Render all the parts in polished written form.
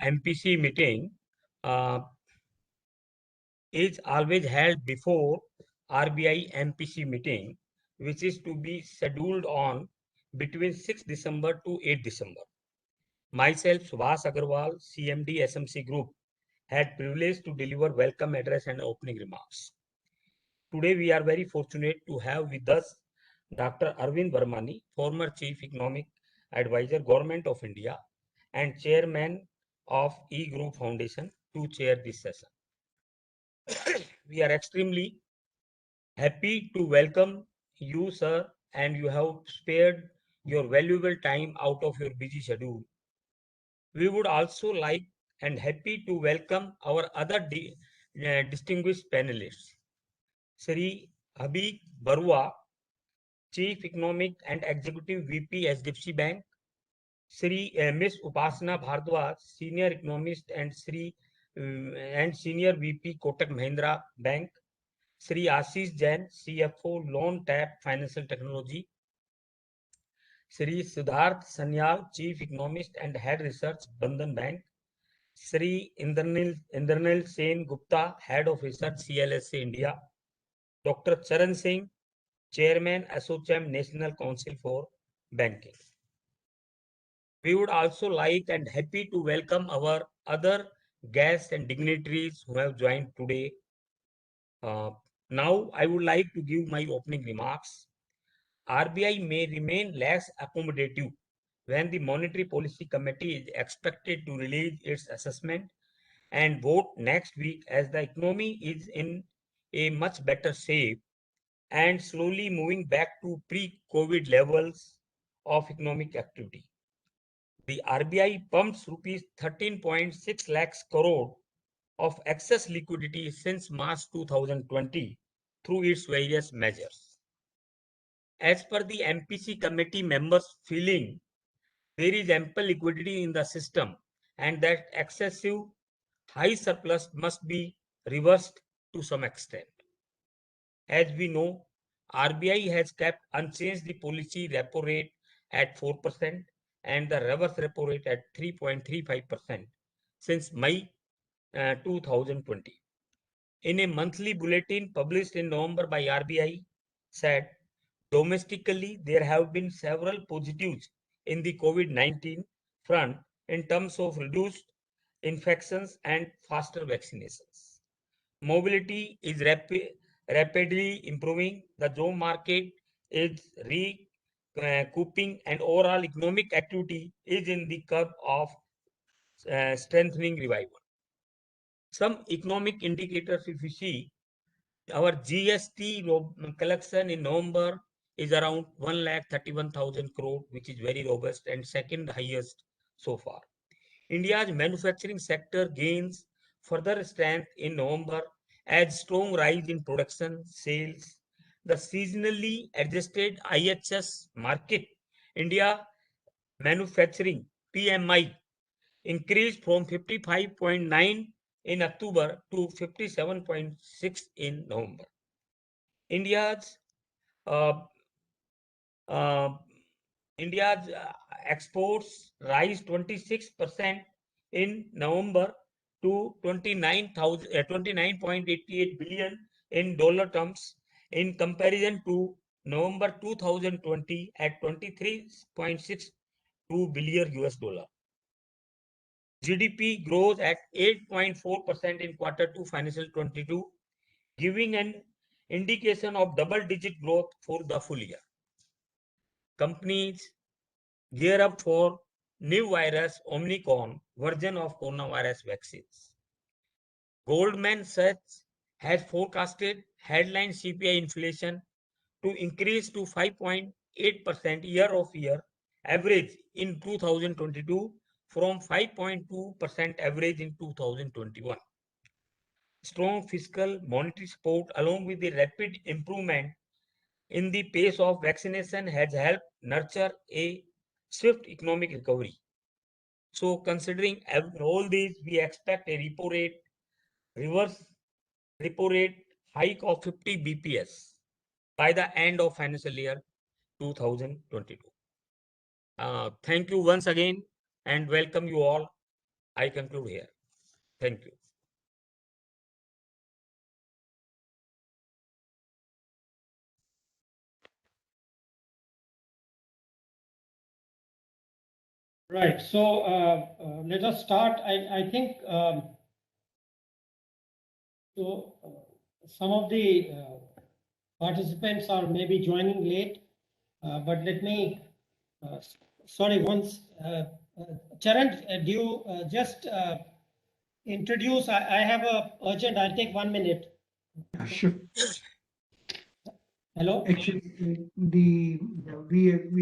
MPC meeting uh, is always held before RBI MPC meeting, which is to be scheduled on between 6 December to 8 December. Myself, Subhas Agarwal, CMD SMC Group, had privilege to deliver welcome address and opening remarks. Today, we are very fortunate to have with us Dr. Arvind Varmani, former Chief Economic Advisor, Government of India, and Chairman of E-Group Foundation to chair this session. We are extremely happy to welcome you, sir, and you have spared your valuable time out of your busy schedule. We would also like and happy to welcome our other distinguished panelists, Sri Habib Barua, Chief Economic and Executive VP HDFC Bank, Miss Upasana Bhardwaj, Senior Economist and Senior VP Kotak Mahindra Bank, Sri Ashish Jain, CFO Loan Tap Financial Technology, Sri Siddharth Sanyal, Chief Economist and Head Research Bandhan Bank, Sri Indranil Sen Gupta, Head of Research CLSA India, Dr. Charan Singh, Chairman ASSOCHAM National Council for Banking. We would also like and happy to welcome our other guests and dignitaries who have joined today. Now, I would like to give my opening remarks. RBI may remain less accommodative when the Monetary Policy Committee is expected to release its assessment and vote next week, as the economy is in a much better shape and slowly moving back to pre-COVID levels of economic activity. The RBI pumps rupees 13.6 lakhs crore of excess liquidity since March 2020 through its various measures. As per the MPC committee members' feeling, there is ample liquidity in the system and that excessive high surplus must be reversed to some extent. As we know, RBI has kept unchanged the policy repo rate at 4% and the reverse repo rate at 3.35% since May 2020. In a monthly bulletin published in November by RBI, said domestically there have been several positives in the COVID-19 front in terms of reduced infections and faster vaccinations. Mobility is rapidly improving. The job market is recouping, and overall economic activity is in the curve of strengthening revival. Some economic indicators, if you see, our GST collection in November is around 1,31,000 crore, which is very robust and second highest so far. India's manufacturing sector gains further strength in November as strong rise in production, sales. The seasonally adjusted IHS market, India manufacturing PMI increased from 55.9 in October to 57.6 in November. India's uh, uh, India's exports rise 26% in November to 29.88 billion in dollar terms in comparison to November 2020 at 23.62 billion US dollar. GDP grows at 8.4% in Q2 financial 22, giving an indication of double-digit growth for the full year. Companies gear up for new virus Omicron version of coronavirus vaccines. Goldman Sachs has forecasted headline CPI inflation to increase to 5.8% year-over-year average in 2022 from 5.2% average in 2021. Strong fiscal monetary support along with the rapid improvement in the pace of vaccination has helped nurture a swift economic recovery. So considering all these, we expect a reverse repo rate hike of 50 BPS by the end of financial year 2022. Thank you once again and welcome you all. I conclude here. Thank you. Right. So let us start. I think so. Some of the participants are maybe joining late, but let me. Uh, sorry, once. Charan, do you just introduce? I have a urgent. I'll take 1 minute. Yeah, sure. Hello. Actually, we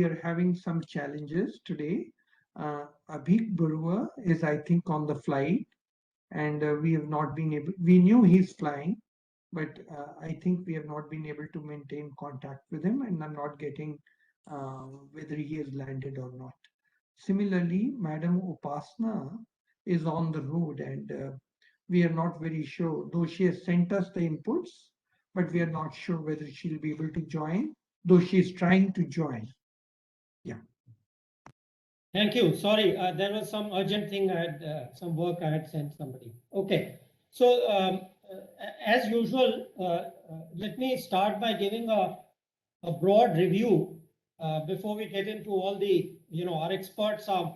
are having some challenges today. Abhik Barua is, I think, on the flight, and we have not been able. We knew he's flying, but I think we have not been able to maintain contact with him, and I'm not getting whether he has landed or not. Similarly, Madam Upasna is on the road, and we are not very sure, though she has sent us the inputs, but we are not sure whether she'll be able to join, though she is trying to join. Yeah. Thank you. Sorry, there was some urgent thing. I had some work I had sent somebody. Okay. So, as usual, let me start by giving a broad review before we get into all the, our experts are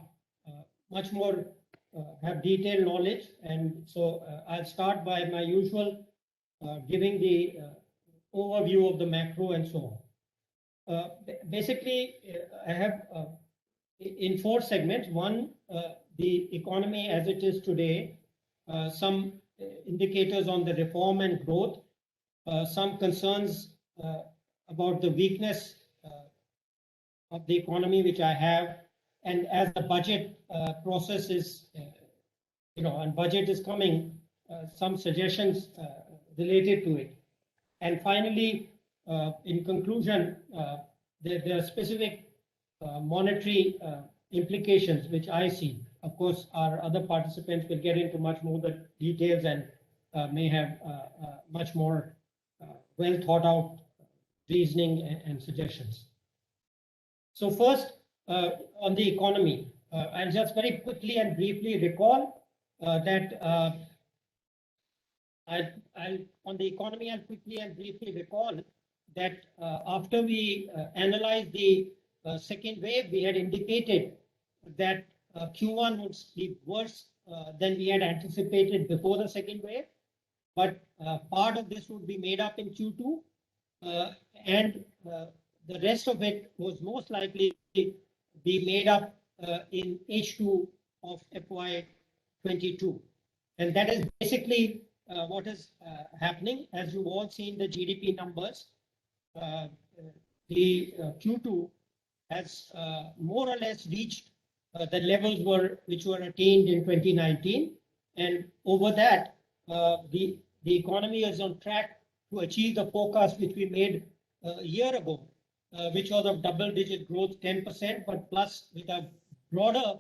much more have detailed knowledge. And so I'll start by my usual giving the overview of the macro and so on. Basically, I have in four segments. One, the economy as it is today, some indicators on the reform and growth, some concerns about the weakness of the economy, which I have, and as the budget process is, and budget is coming, some suggestions related to it. And finally, in conclusion, there are specific monetary implications which I see. Of course, our other participants will get into much more the details and may have much more well thought out reasoning and suggestions. So first, on the economy, I'll just very quickly and briefly recall that on the economy, I'll quickly and briefly recall that after we analyzed the second wave, we had indicated that Q1 would be worse than we had anticipated before the second wave, but part of this would be made up in Q2, and the rest of it was most likely be made up in H2 of FY22. And that is basically what is happening. As you've all seen the GDP numbers, the Q2 has more or less reached the levels which were attained in 2019. And over that, the economy is on track to achieve the forecast which we made a year ago, which was of double-digit growth, 10%, but plus with a broader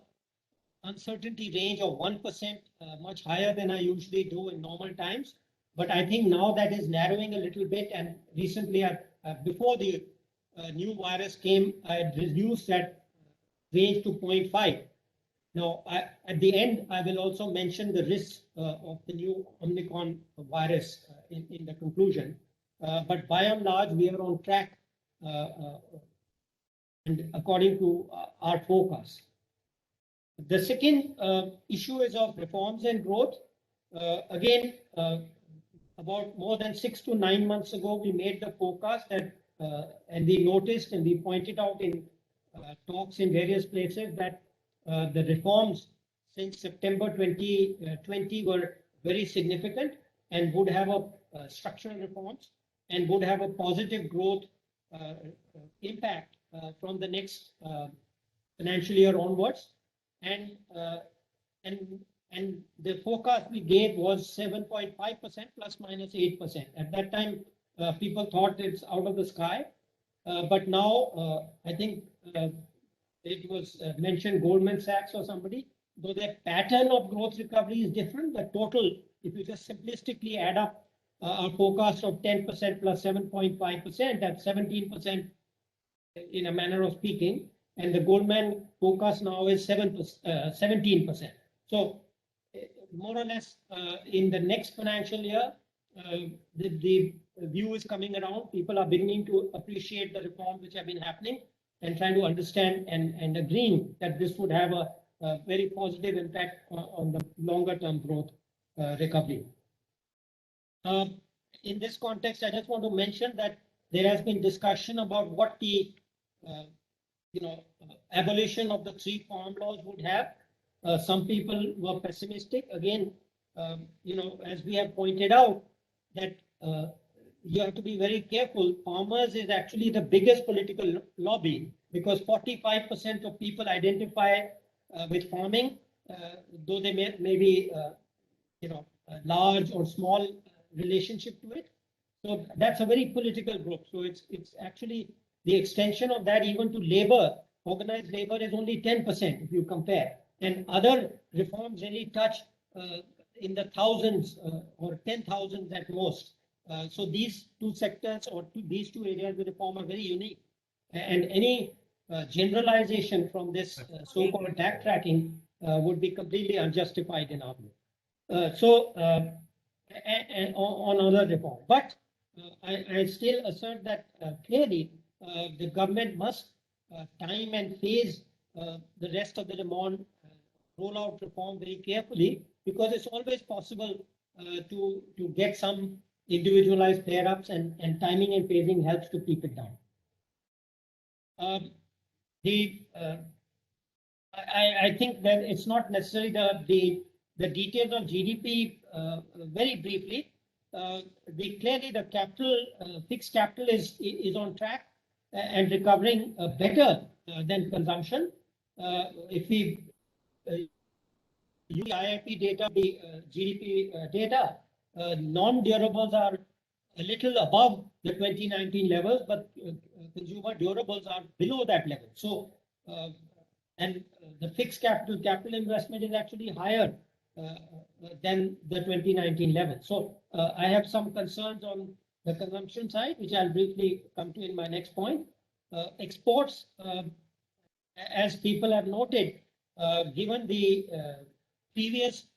uncertainty range of 1%, much higher than I usually do in normal times. But I think now that is narrowing a little bit. And recently, before the new virus came, I had reduced that range to 0.5. Now, at the end, I will also mention the risks of the new Omicron virus in the conclusion. But by and large, we are on track and according to our forecast. The second issue is of reforms and growth. Again, about more than 6 to 9 months ago, we made the forecast that, and we noticed and we pointed out in talks in various places that the reforms since September 2020 were very significant and would have a structural reforms and would have a positive growth impact from the next financial year onwards. And the forecast we gave was 7.5% plus minus 8%. At that time, people thought it's out of the sky. But now, I think it was mentioned Goldman Sachs or somebody, though their pattern of growth recovery is different, the total, if you just simplistically add up our forecast of 10% plus 7.5%, that's 17% in a manner of speaking. And the Goldman forecast now is 17%. So more or less in the next financial year, the view is coming around. People are beginning to appreciate the reforms which have been happening and trying to understand and agreeing that this would have a very positive impact on the longer term growth recovery. In this context, I just want to mention that there has been discussion about what the abolition of the 3 farm laws would have. Some people were pessimistic. Again, as we have pointed out, that you have to be very careful. Farmers is actually the biggest political lobby because 45% of people identify with farming, though they may be, a large or small relationship to it. So that's a very political group. So it's actually the extension of that even to labor. Organized labor is only 10% if you compare. And other reforms really touch in the thousands or 10,000s at most. So these 2 sectors or these 2 areas of reform are very unique. And any generalization from this so-called tag tracking would be completely unjustified in our view. And on other reform. But I still assert that clearly the government must time and phase the rest of the demand rollout reform very carefully, because it's always possible to get some individualized flare-ups, and timing and phasing helps to keep it down. I think that it's not necessarily the details of GDP very briefly. Clearly the capital, fixed capital is on track and recovering better than consumption. If we use IIP data, the GDP data, non-durables are a little above the 2019 levels, but consumer durables are below that level. So, and the fixed capital investment is actually higher than the 2019 level. So I have some concerns on the consumption side, which I'll briefly come to in my next point. Exports, as people have noted, given the previous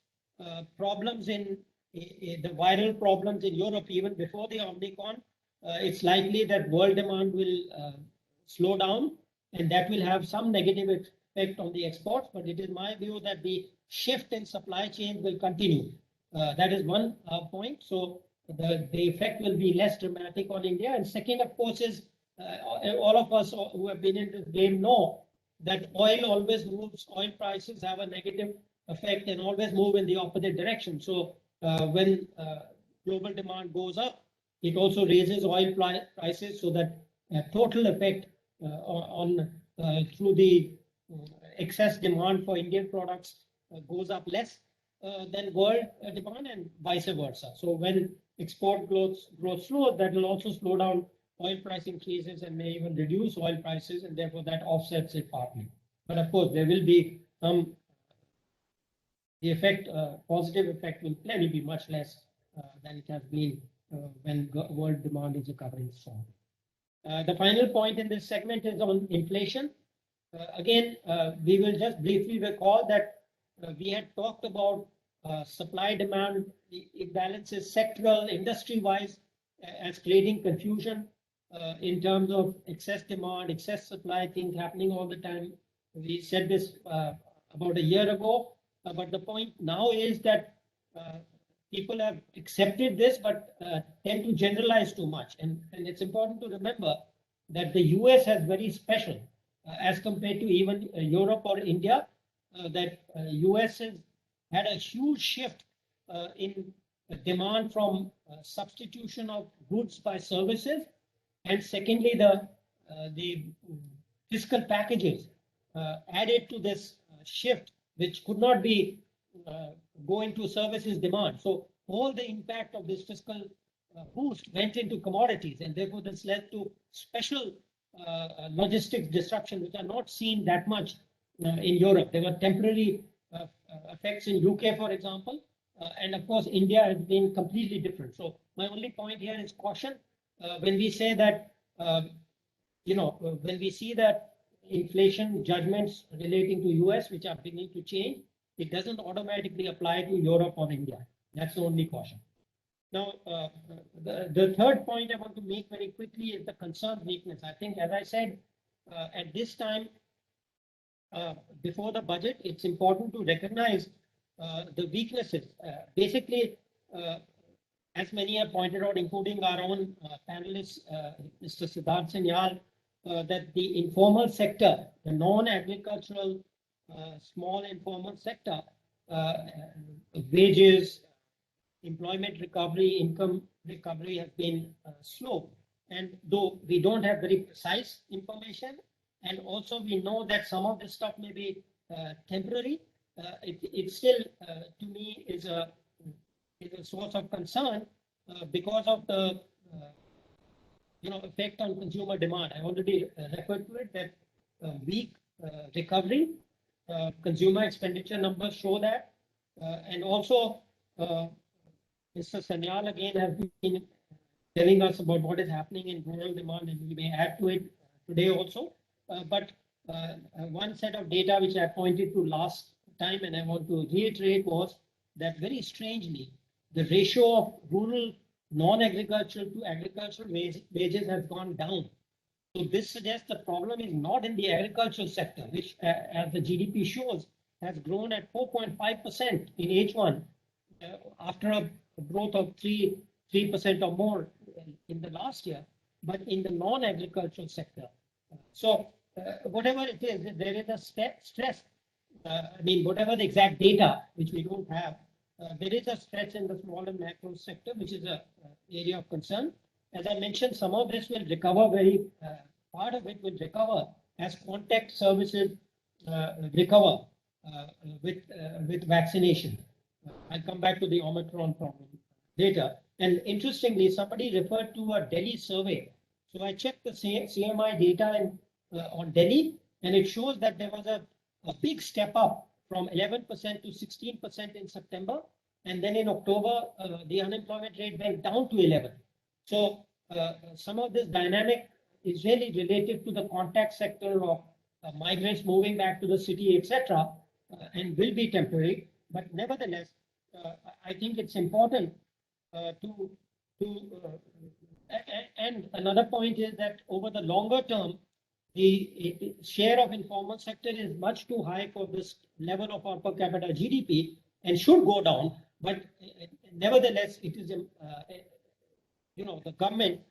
problems in the viral problems in Europe, even before the Omicron, it's likely that world demand will slow down, and that will have some negative effect on the exports. But it is my view that the shift in supply chain will continue. That is one point. So the effect will be less dramatic on India. And second, of course, is all of us who have been in this game know that oil always moves. Oil prices have a negative effect and always move in the opposite direction. So when global demand goes up, it also raises oil prices, so that total effect on through the excess demand for Indian products goes up less than world demand, and vice versa. So when export growth slows, that will also slow down oil price increases and may even reduce oil prices, and therefore that offsets it partly. But of course, there will be some the effect, positive effect will clearly be much less than it has been when world demand is recovering strong. The final point in this segment is on inflation. Again, we will just briefly recall that we had talked about supply-demand imbalances, sectoral, industry-wise, as creating confusion in terms of excess demand, excess supply, things happening all the time. We said this about a year ago, but the point now is that people have accepted this, but tend to generalize too much. And it's important to remember that the US has very special, as compared to even Europe or India, that US has had a huge shift in demand from substitution of goods by services. And secondly, the fiscal packages added to this shift, which could not be go into services demand. So all the impact of this fiscal boost went into commodities, and therefore this led to special logistics disruption, which are not seen that much in Europe. There were temporary effects in UK, for example, and of course India has been completely different. So my only point here is caution when we say that when we see that inflation judgments relating to US, which are beginning to change, it doesn't automatically apply to Europe or India. That's the only caution. Now, the third point I want to make very quickly is the concerned weakness. I think, as I said, at this time, before the budget, it's important to recognize the weaknesses. Basically, as many have pointed out, including our own panelist, Mr. Siddharth Sanyal, that the informal sector, the non-agricultural, small informal sector, wages, employment recovery, income recovery has been slow. And though we don't have very precise information, and also we know that some of this stuff may be temporary, it still, to me, is a source of concern because of the effect on consumer demand. I already referred to it that weak recovery, consumer expenditure numbers show that, and also Mr. Sanyal again has been telling us about what is happening in rural demand, and we may add to it today also. But one set of data which I pointed to last time, and I want to reiterate, was that very strangely, the ratio of rural non-agricultural to agricultural wages has gone down. So this suggests the problem is not in the agricultural sector, which, as the GDP shows, has grown at 4.5% in H1 after a growth of 3% or more in the last year, but in the non-agricultural sector. So whatever it is, there is a stress. I mean, whatever the exact data, which we don't have, there is a stretch in the small and macro sector, which is an area of concern. As I mentioned, some of this will recover part of it will recover as contact services recover with vaccination. I'll come back to the Omicron problem later. And interestingly, somebody referred to a Delhi survey. So I checked the CMI data on Delhi, and it shows that there was a big step up from 11% to 16% in September. And then in October, the unemployment rate went down to 11. So some of this dynamic is really related to the contact sector of migrants moving back to the city, etc., and will be temporary. But nevertheless, I think it's important and another point is that over the longer term, the share of informal sector is much too high for this level of our per capita GDP and should go down. But nevertheless, it is, the government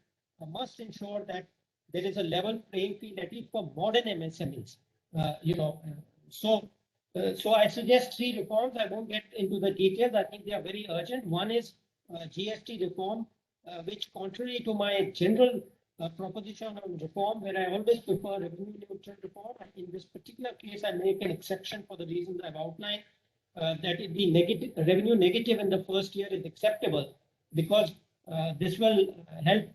must ensure that there is a level playing field, at least for modern MSMEs. So I suggest 3 reforms. I won't get into the details. I think they are very urgent. One is GST reform, which, contrary to my general proposition on reform, where I always prefer revenue neutral reform, in this particular case, I make an exception for the reasons I've outlined. That it be negative, revenue negative in the first year is acceptable because this will help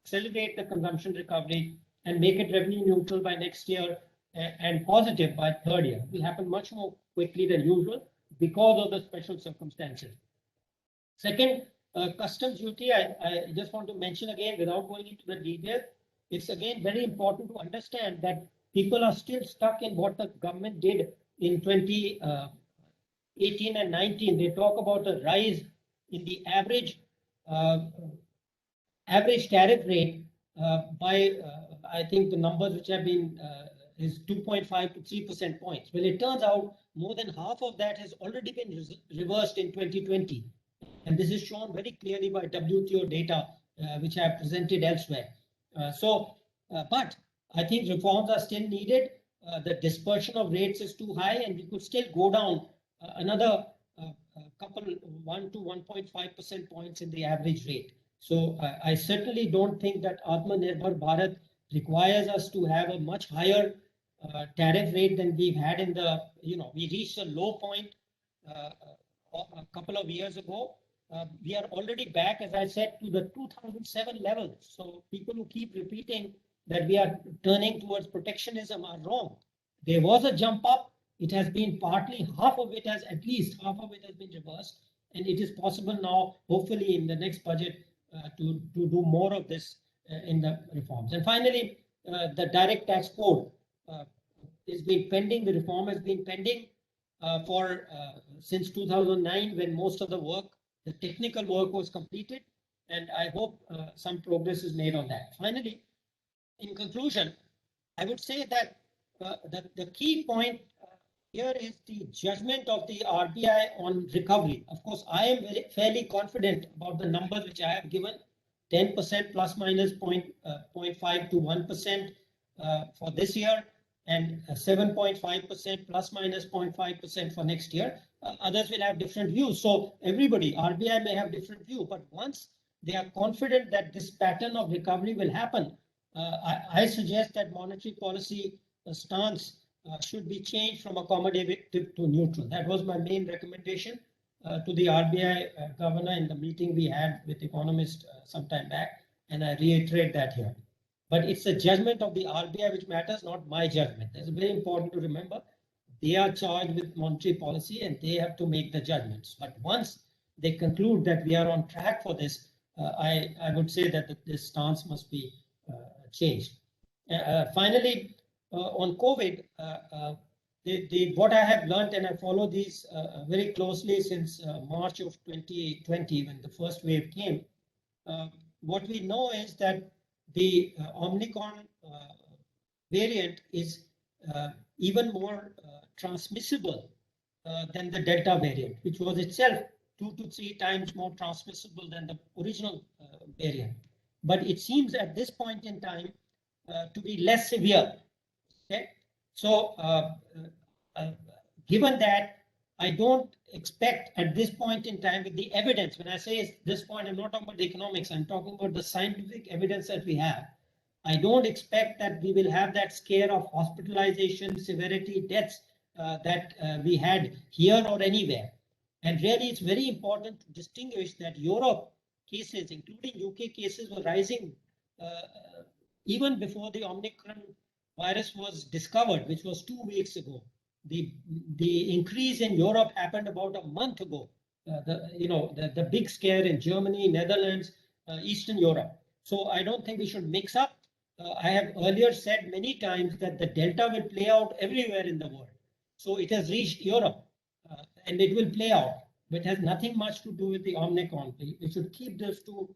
accelerate the consumption recovery and make it revenue neutral by next year and positive by third year. It will happen much more quickly than usual because of the special circumstances. Second, customs duty, I just want to mention again, without going into the details, it's again very important to understand that people are still stuck in what the government did in 2018 and 19. They talk about a rise in the average tariff rate by, I think the numbers which have been is 2.5 to 3% points. Well, it turns out more than half of that has already been reversed in 2020. And this is shown very clearly by WTO data, which I have presented elsewhere. But I think reforms are still needed. The dispersion of rates is too high, and we could still go down another couple, 1 to 1.5% points in the average rate. So I certainly don't think that Atmanirbhar Bharat requires us to have a much higher tariff rate than we've had in the, we reached a low point a couple of years ago. We are already back, as I said, to the 2007 levels. So people who keep repeating that we are turning towards protectionism are wrong. There was a jump up. It has been partly, at least half of it has been reversed. And it is possible now, hopefully in the next budget, to do more of this in the reforms. And finally, the direct tax code has been pending. The reform has been pending. since 2009, when most of the work, the technical work was completed, and I hope some progress is made on that. Finally, in conclusion, I would say that the key point here is the judgment of the RBI on recovery. Of course, I am fairly confident about the numbers which I have given, 10% plus minus 0.5 to 1% for this year, and 7.5% plus minus 0.5% for next year. Others will have different views. So everybody, RBI may have different view, but once they are confident that this pattern of recovery will happen, I suggest that monetary policy stance should be changed from accommodative to neutral. That was my main recommendation to the RBI governor in the meeting we had with economists some time back, and I reiterate that here. But it's the judgment of the RBI which matters, not my judgment. It's very important to remember. They are charged with monetary policy and they have to make the judgments. But once they conclude that we are on track for this, I would say that this stance must be changed. Finally, on COVID, what I have learned, and I follow these very closely since March of 2020, when the first wave came, what we know is that the Omicron variant is even more transmissible than the Delta variant, which was itself 2 to 3 times more transmissible than the original variant. But it seems at this point in time to be less severe. Okay, so given that, I don't expect at this point in time with the evidence, when I say this point, I'm not talking about the economics, I'm talking about the scientific evidence that we have. I don't expect that we will have that scare of hospitalization, severity, deaths that we had here or anywhere. And really, it's very important to distinguish that Europe cases, including UK cases, were rising even before the Omicron virus was discovered, which was 2 weeks ago. The increase in Europe happened about a month ago. The big scare in Germany, Netherlands, Eastern Europe. So I don't think we should mix up. I have earlier said many times that the Delta will play out everywhere in the world. So it has reached Europe and it will play out, but it has nothing much to do with the Omicron. We should keep those two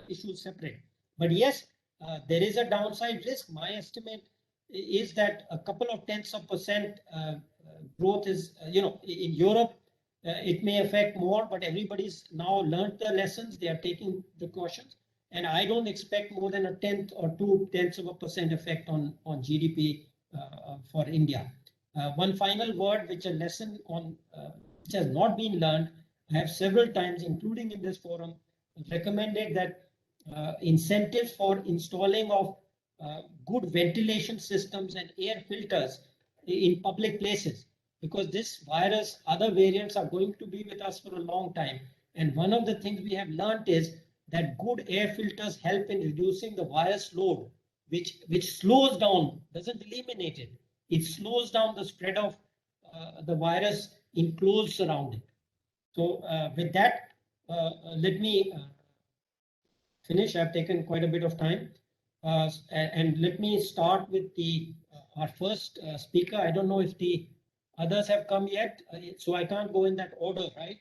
issues separate. But yes, there is a downside risk. My estimate is that a couple of tenths of percent growth is, in Europe, it may affect more, but everybody's now learned the lessons. They are taking the cautions. And I don't expect more than a tenth or 2 tenths of a percent effect on GDP for India. One final word, which a lesson on which has not been learned. I have several times, including in this forum, recommended that incentives for installing of good ventilation systems and air filters in public places, because this virus, other variants are going to be with us for a long time. And one of the things we have learned is that good air filters help in reducing the virus load, which slows down, doesn't eliminate it. It slows down the spread of the virus in closed surrounding. So with that, let me finish. I've taken quite a bit of time. And let me start with our first speaker. I don't know if the others have come yet, so I can't go in that order, right?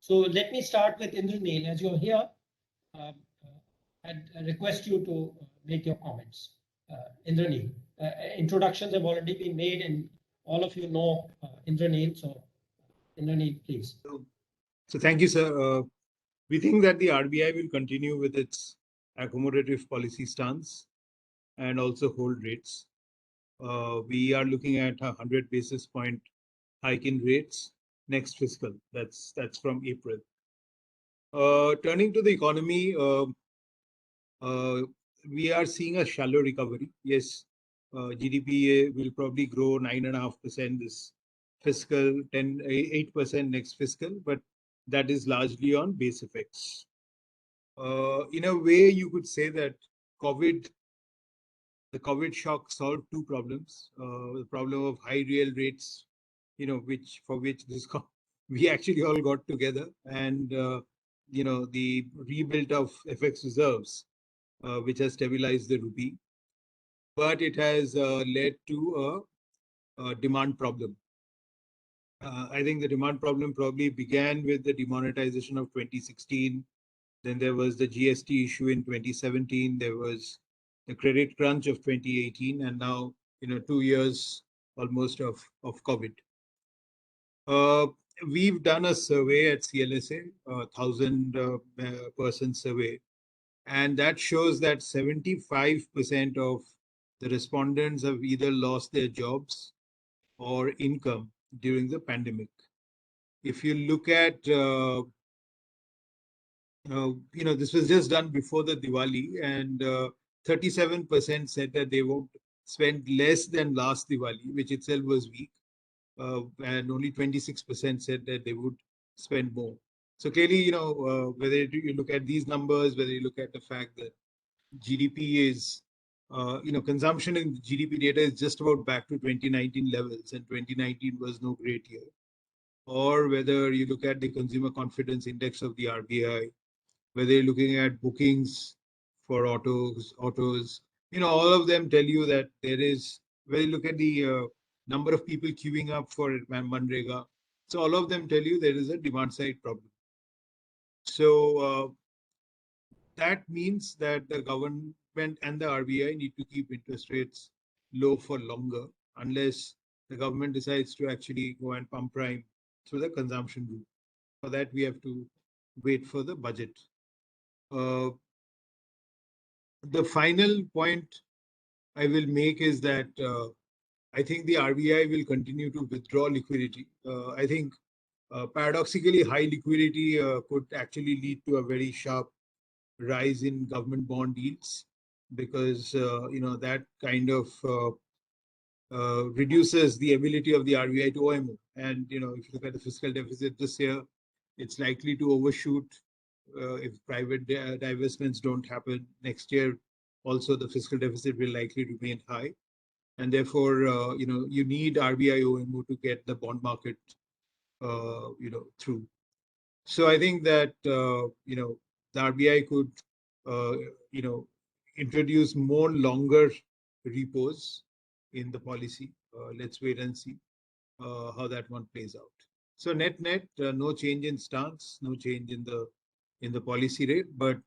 So let me start with Indraneel. As you're here, I request you to make your comments. Indraneel. Introductions have already been made and all of you know Indraneel. So Indraneel, please. So thank you, sir. We think that the RBI will continue with its accommodative policy stance and also hold rates. We are looking at a 100 basis point hike in rates next fiscal. That's from April. Turning to the economy, we are seeing a shallow recovery. Yes, GDP will probably grow 9.5% this fiscal, 8% next fiscal, but that is largely on base effects. In a way, you could say that the COVID shock solved 2 problems. The problem of high real rates, for which we actually all got together, and the rebuild of FX reserves, which has stabilized the rupee. But it has led to a demand problem. I think the demand problem probably began with the demonetization of 2016. Then there was the GST issue in 2017. There was the credit crunch of 2018, and now 2 years almost of COVID. We've done a survey at CLSA, 1,000-person survey, and that shows that 75% of the respondents have either lost their jobs or income during the pandemic. If you look at, this was just done before the Diwali, and 37% said that they won't spend less than last Diwali, which itself was weak. And only 26% said that they would spend more. So clearly, whether you look at these numbers, whether you look at the fact that GDP is, consumption in GDP data is just about back to 2019 levels, and 2019 was no great year. Or whether you look at the consumer confidence index of the RBI, whether you're looking at bookings for autos, all of them tell you that there is, when you look at the number of people queuing up for Manrega, so all of them tell you there is a demand side problem. So that means that the government and the RBI need to keep interest rates low for longer, unless the government decides to actually go and pump prime through the consumption route. For that, we have to wait for the budget. The final point I will make is that I think the RBI will continue to withdraw liquidity. I think paradoxically, high liquidity could actually lead to a very sharp rise in government bond yields, because that kind of reduces the ability of the RBI to OMO. And if you look at the fiscal deficit this year, it's likely to overshoot if private divestments don't happen. Next year, also the fiscal deficit will likely remain high, and therefore you need RBI OMO to get the bond market through. So I think that the RBI could introduce more longer repos in the policy. Let's wait and see how that one plays out. So net, no change in stance, no change in the policy rate, but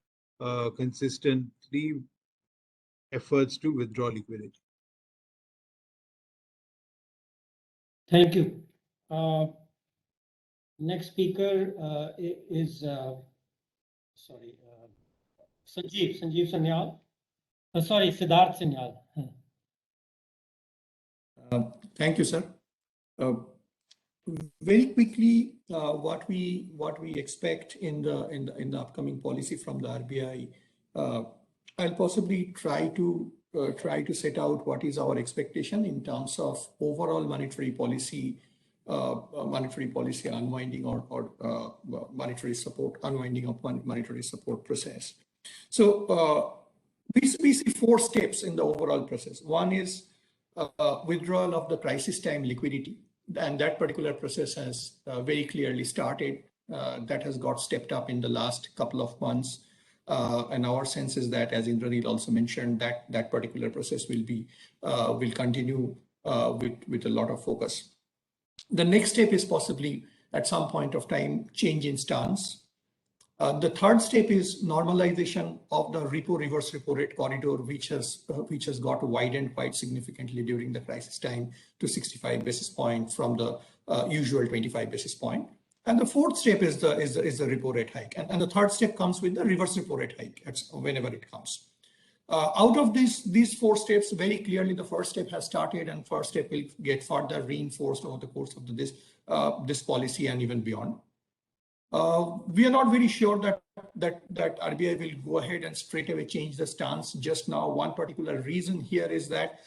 consistently efforts to withdraw liquidity. Thank you. Next speaker is Sanjeev Sanyal. Sorry, Siddharth Sanyal. Thank you, sir. Very quickly, what we expect in the upcoming policy from the RBI. I'll possibly try to set out what is our expectation in terms of overall monetary policy unwinding or monetary support unwinding of monetary support process. So we see 4 steps in the overall process. One is withdrawal of the crisis time liquidity, and that particular process has very clearly started. That has got stepped up in the last couple of months, and our sense is that, as Indranil also mentioned, that particular process will continue with a lot of focus. The next step is possibly at some point of time change in stance. The third step is normalization of the reverse repo rate corridor, which has got widened quite significantly during the crisis time to 65 basis points from the usual 25 basis point. And the fourth step is the repo rate hike, and the third step comes with the reverse repo rate hike whenever it comes. Out of these 4 steps, very clearly the first step has started, and first step will get further reinforced over the course of this policy and even beyond. We are not very sure that RBI will go ahead and straight away change the stance just now. One particular reason here is that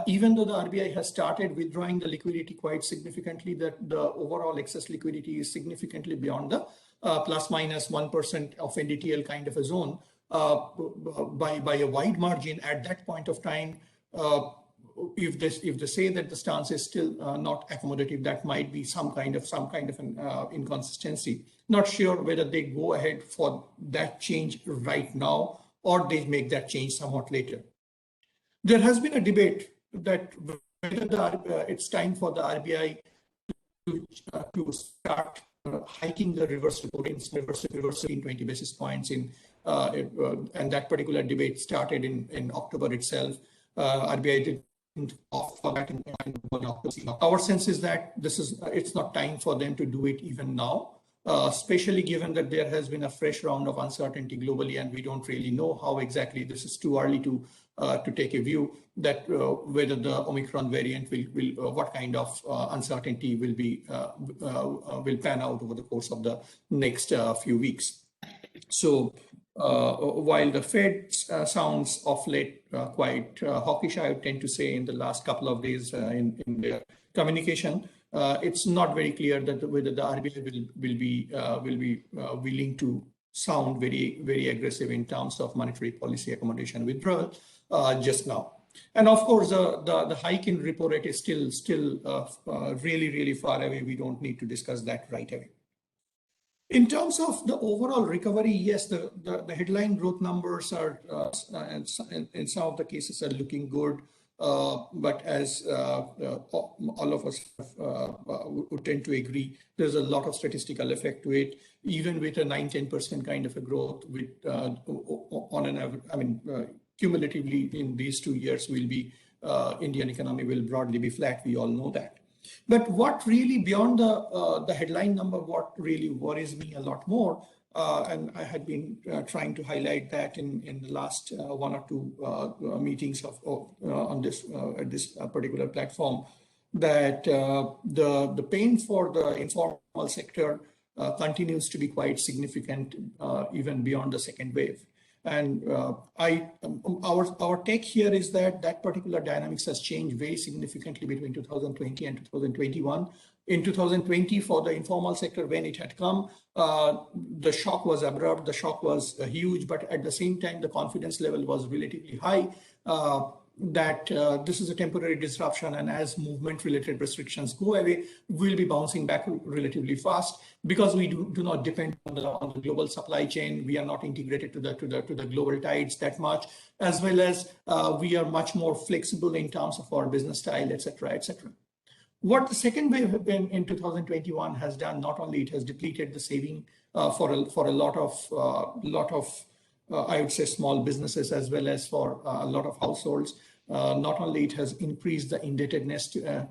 even though the RBI has started withdrawing the liquidity quite significantly, that the overall excess liquidity is significantly beyond the plus minus 1% of NDTL kind of a zone by a wide margin. At that point of time, if they say that the stance is still not accommodative, that might be some kind of an inconsistency. Not sure whether they go ahead for that change right now or they make that change somewhat later. There has been a debate that whether it's time for the RBI to start hiking the reverse reporting, reverse in 20 basis points and that particular debate started in October itself. RBI didn't opt for that in October. Our sense is that it's not time for them to do it even now. Especially given that there has been a fresh round of uncertainty globally, and we don't really know how exactly. This is too early to take a view that whether the Omicron variant will what kind of uncertainty will pan out over the course of the next few weeks. So while the Fed sounds of late quite hawkish, I would tend to say in the last couple of days in their communication, it's not very clear that whether the RBI will be willing to sound very, very aggressive in terms of monetary policy accommodation withdrawal just now. And of course, the hike in repo rate is still really, really far away. We don't need to discuss that right away. In terms of the overall recovery, yes, the headline growth numbers are, in some of the cases, are looking good. But as all of us would tend to agree, there's a lot of statistical effect to it. Even with a 9-10% kind of a growth, with on an average, I mean, cumulatively in these 2 years, Indian economy will broadly be flat. We all know that. But what really, beyond the headline number, what really worries me a lot more, and I had been trying to highlight that in the last 1 or 2 meetings on this at this particular platform, that the pain for the informal sector continues to be quite significant, even beyond the second wave. And our take here is that particular dynamics has changed very significantly between 2020 and 2021. In 2020, for the informal sector, when it had come, the shock was abrupt, the shock was huge, but at the same time, the confidence level was relatively high that this is a temporary disruption, and as movement-related restrictions go away, we'll be bouncing back relatively fast because we do not depend on the global supply chain. We are not integrated to the global tides that much, as well as we are much more flexible in terms of our business style, etc., etc. What the second wave in 2021 has done, not only it has depleted the saving for a lot of I would say small businesses, as well as for a lot of households. Not only it has increased the indebtedness to a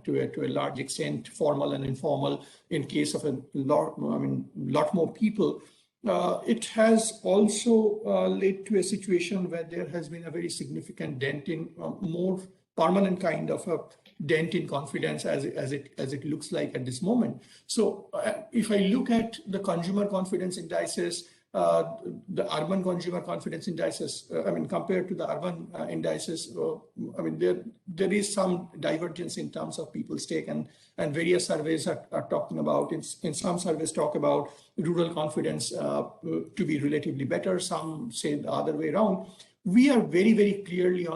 large extent, formal and informal, in case of a lot more people. It has also led to a situation where there has been a very significant dent in more permanent kind of a dent in confidence as it looks like at this moment. So if I look at the consumer confidence indices, the urban consumer confidence indices, compared to the urban indices, there is some divergence in terms of people's take, and various surveys are talking about, in some surveys talk about rural confidence to be relatively better. Some say the other way around. We are very, very clearly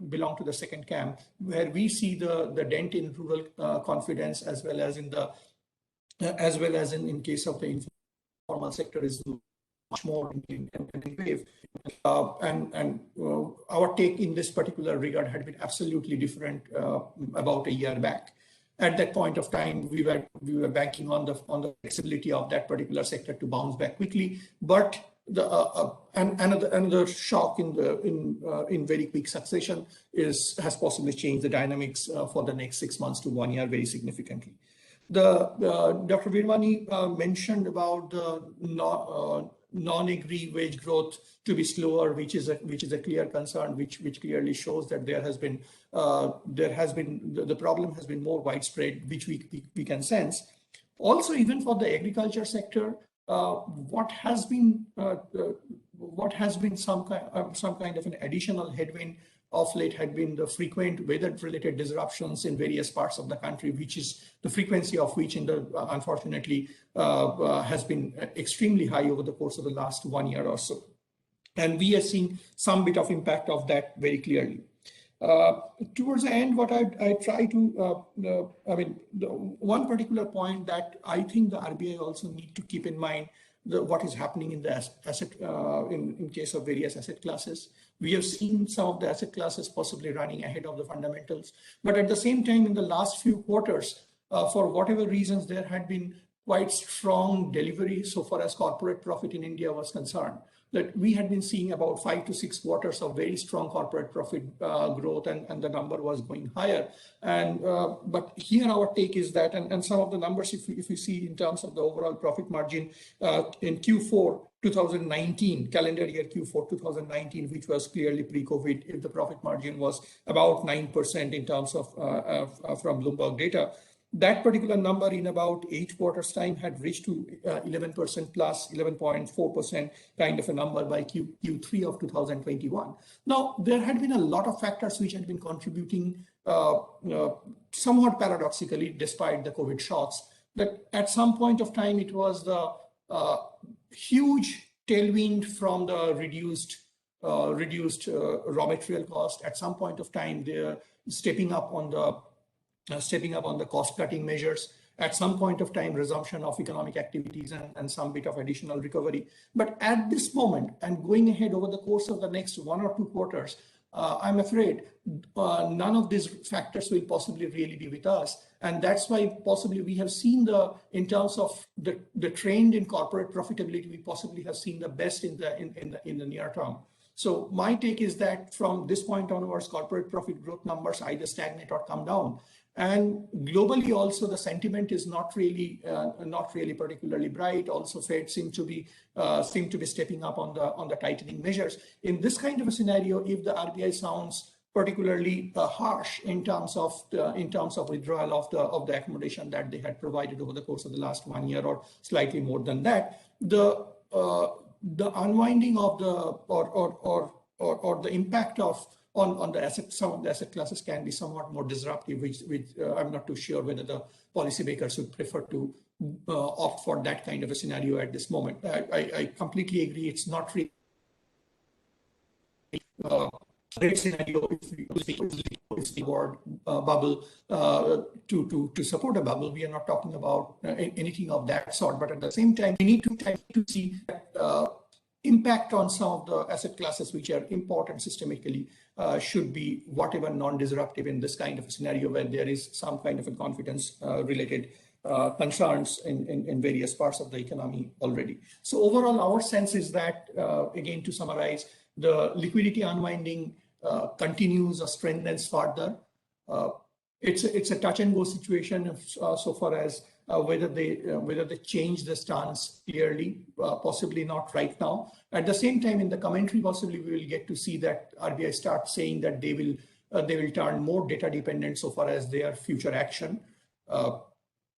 belong to the second camp, where we see the dent in rural confidence, as well as in case of the informal sector is much more in wave. Our take in this particular regard had been absolutely different about a year back. At that point of time, we were banking on the flexibility of that particular sector to bounce back quickly, but another shock in very quick succession has possibly changed the dynamics for the next 6 months to 1 year very significantly. Dr. Veermani mentioned about the non-agri wage growth to be slower, which is a clear concern, which clearly shows that the problem has been more widespread, which we can sense. Also, even for the agriculture sector, what has been some kind of an additional headwind of late had been the frequent weather-related disruptions in various parts of the country, which is the frequency of which, unfortunately, has been extremely high over the course of the last 1 year or so. And we are seeing some bit of impact of that very clearly. Towards the end, what I try to, the one particular point that I think the RBI also need to keep in mind, what is happening in the asset, in case of various asset classes. We have seen some of the asset classes possibly running ahead of the fundamentals, but at the same time, in the last few quarters, for whatever reasons, there had been quite strong delivery so far as corporate profit in India was concerned. That we had been seeing about 5 to 6 quarters of very strong corporate profit growth, and the number was going higher. And but here our take is that, and some of the numbers, if you see in terms of the overall profit margin in Q4 2019, calendar year Q4 2019, which was clearly pre-COVID, if the profit margin was about 9% in terms of from Bloomberg data. That particular number in about 8 quarters time had reached to 11% plus 11.4% kind of a number by Q3 of 2021. Now, there had been a lot of factors which had been contributing somewhat paradoxically, despite the COVID shocks, that at some point of time, it was the huge tailwind from the reduced raw material cost. At some point of time, they're stepping up on the cost-cutting measures. At some point of time, resumption of economic activities and some bit of additional recovery. But at this moment, and going ahead over the course of the next 1 or 2 quarters, I'm afraid none of these factors will possibly really be with us. And that's why possibly we have seen in terms of the trend in corporate profitability, we possibly have seen the best in the near term. So my take is that from this point onwards, corporate profit growth numbers either stagnate or come down. And globally, also the sentiment is not really particularly bright. Also, Fed seem to be stepping up on the tightening measures. In this kind of a scenario, if the RBI sounds particularly harsh in terms of withdrawal of the accommodation that they had provided over the course of the last 1 year or slightly more than that, the unwinding of the impact on the some of the asset classes can be somewhat more disruptive, which I'm not too sure whether the policymakers would prefer to opt for that kind of a scenario at this moment. I completely agree. It's not really a great scenario if the word bubble to support a bubble. We are not talking about anything of that sort. But at the same time, we need to see impact on some of the asset classes which are important systemically should be whatever non-disruptive in this kind of a scenario where there is some kind of a confidence related concerns in various parts of the economy already. So overall, our sense is that, again, to summarize, the liquidity unwinding continues or strengthens further. It's a touch and go situation so far as whether they change the stance clearly, possibly not right now. At the same time, in the commentary, possibly we will get to see that RBI start saying that they will turn more data dependent so far as their future action.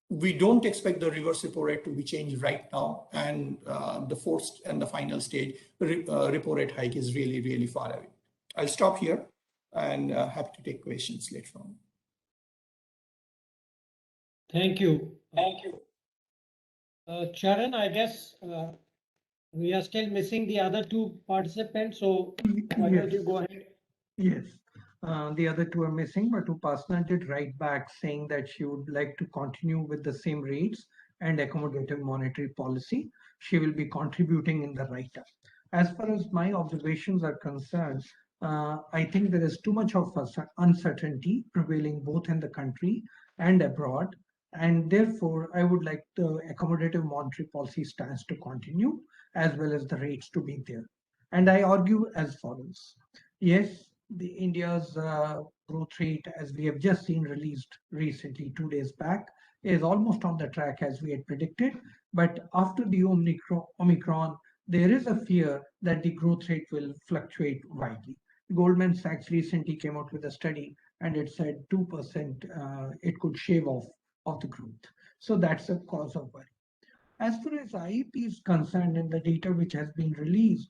We don't expect the reverse repo rate to be changed right now, and the fourth and the final stage repo rate hike is really, really far away. I'll stop here and happy to take questions later on. Thank you. Charan, I guess we are still missing the other 2 participants, so why don't you go ahead? Yes, the other 2 are missing, but Upasana did write back saying that she would like to continue with the same rates and accommodative monetary policy. She will be contributing in the write-up. As far as my observations are concerned, I think there is too much of uncertainty prevailing both in the country and abroad. And therefore, I would like the accommodative monetary policy stance to continue, as well as the rates to be there. And I argue as follows. Yes, the India's growth rate, as we have just seen released recently 2 days back, is almost on the track as we had predicted. But after the Omicron, there is a fear that the growth rate will fluctuate widely. Goldman Sachs recently came out with a study and it said 2% it could shave off of the growth. So that's a cause of worry. As far as IEP is concerned and the data which has been released,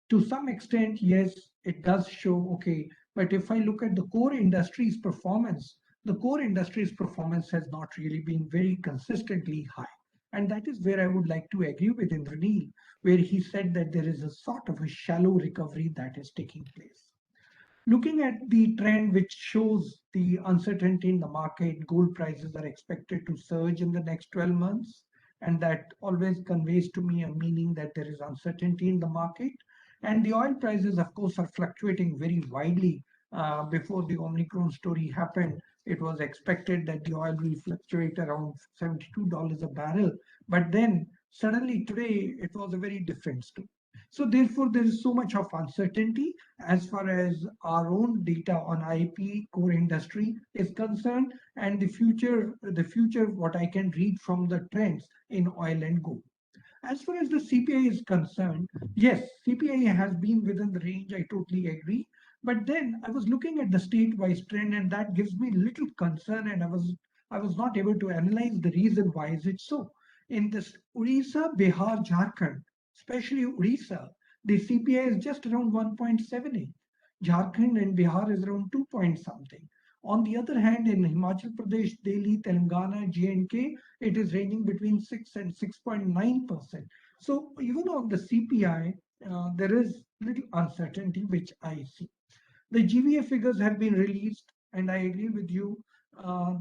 to some extent, yes, it does show, okay, but if I look at the core industry's performance, the core industry's performance has not really been very consistently high. And that is where I would like to agree with Indranil, where he said that there is a sort of a shallow recovery that is taking place. Looking at the trend which shows the uncertainty in the market, gold prices are expected to surge in the next 12 months. And that always conveys to me a meaning that there is uncertainty in the market. And the oil prices, of course, are fluctuating very widely. Before the Omicron story happened, It was expected that the oil will fluctuate around $72 a barrel, but then suddenly today it was a very different story. So therefore, there is so much of uncertainty as far as our own data on IP core industry is concerned, and the future, what I can read from the trends in oil and gold. As far as the CPI is concerned, yes, CPI has been within the range. I totally agree. But then I was looking at the state-wise trend, and that gives me little concern, and I was not able to analyze the reason why is it so. In this Odisha, Bihar, Jharkhand, especially Odisha, the CPI is just around 1.78. Jharkhand and Bihar is around 2 point something. On the other hand, in Himachal Pradesh, Delhi, Telangana, J&K, it is ranging between 6 and 6.9%. So even on the CPI, there is little uncertainty, which I see. The GVA figures have been released, and I agree with you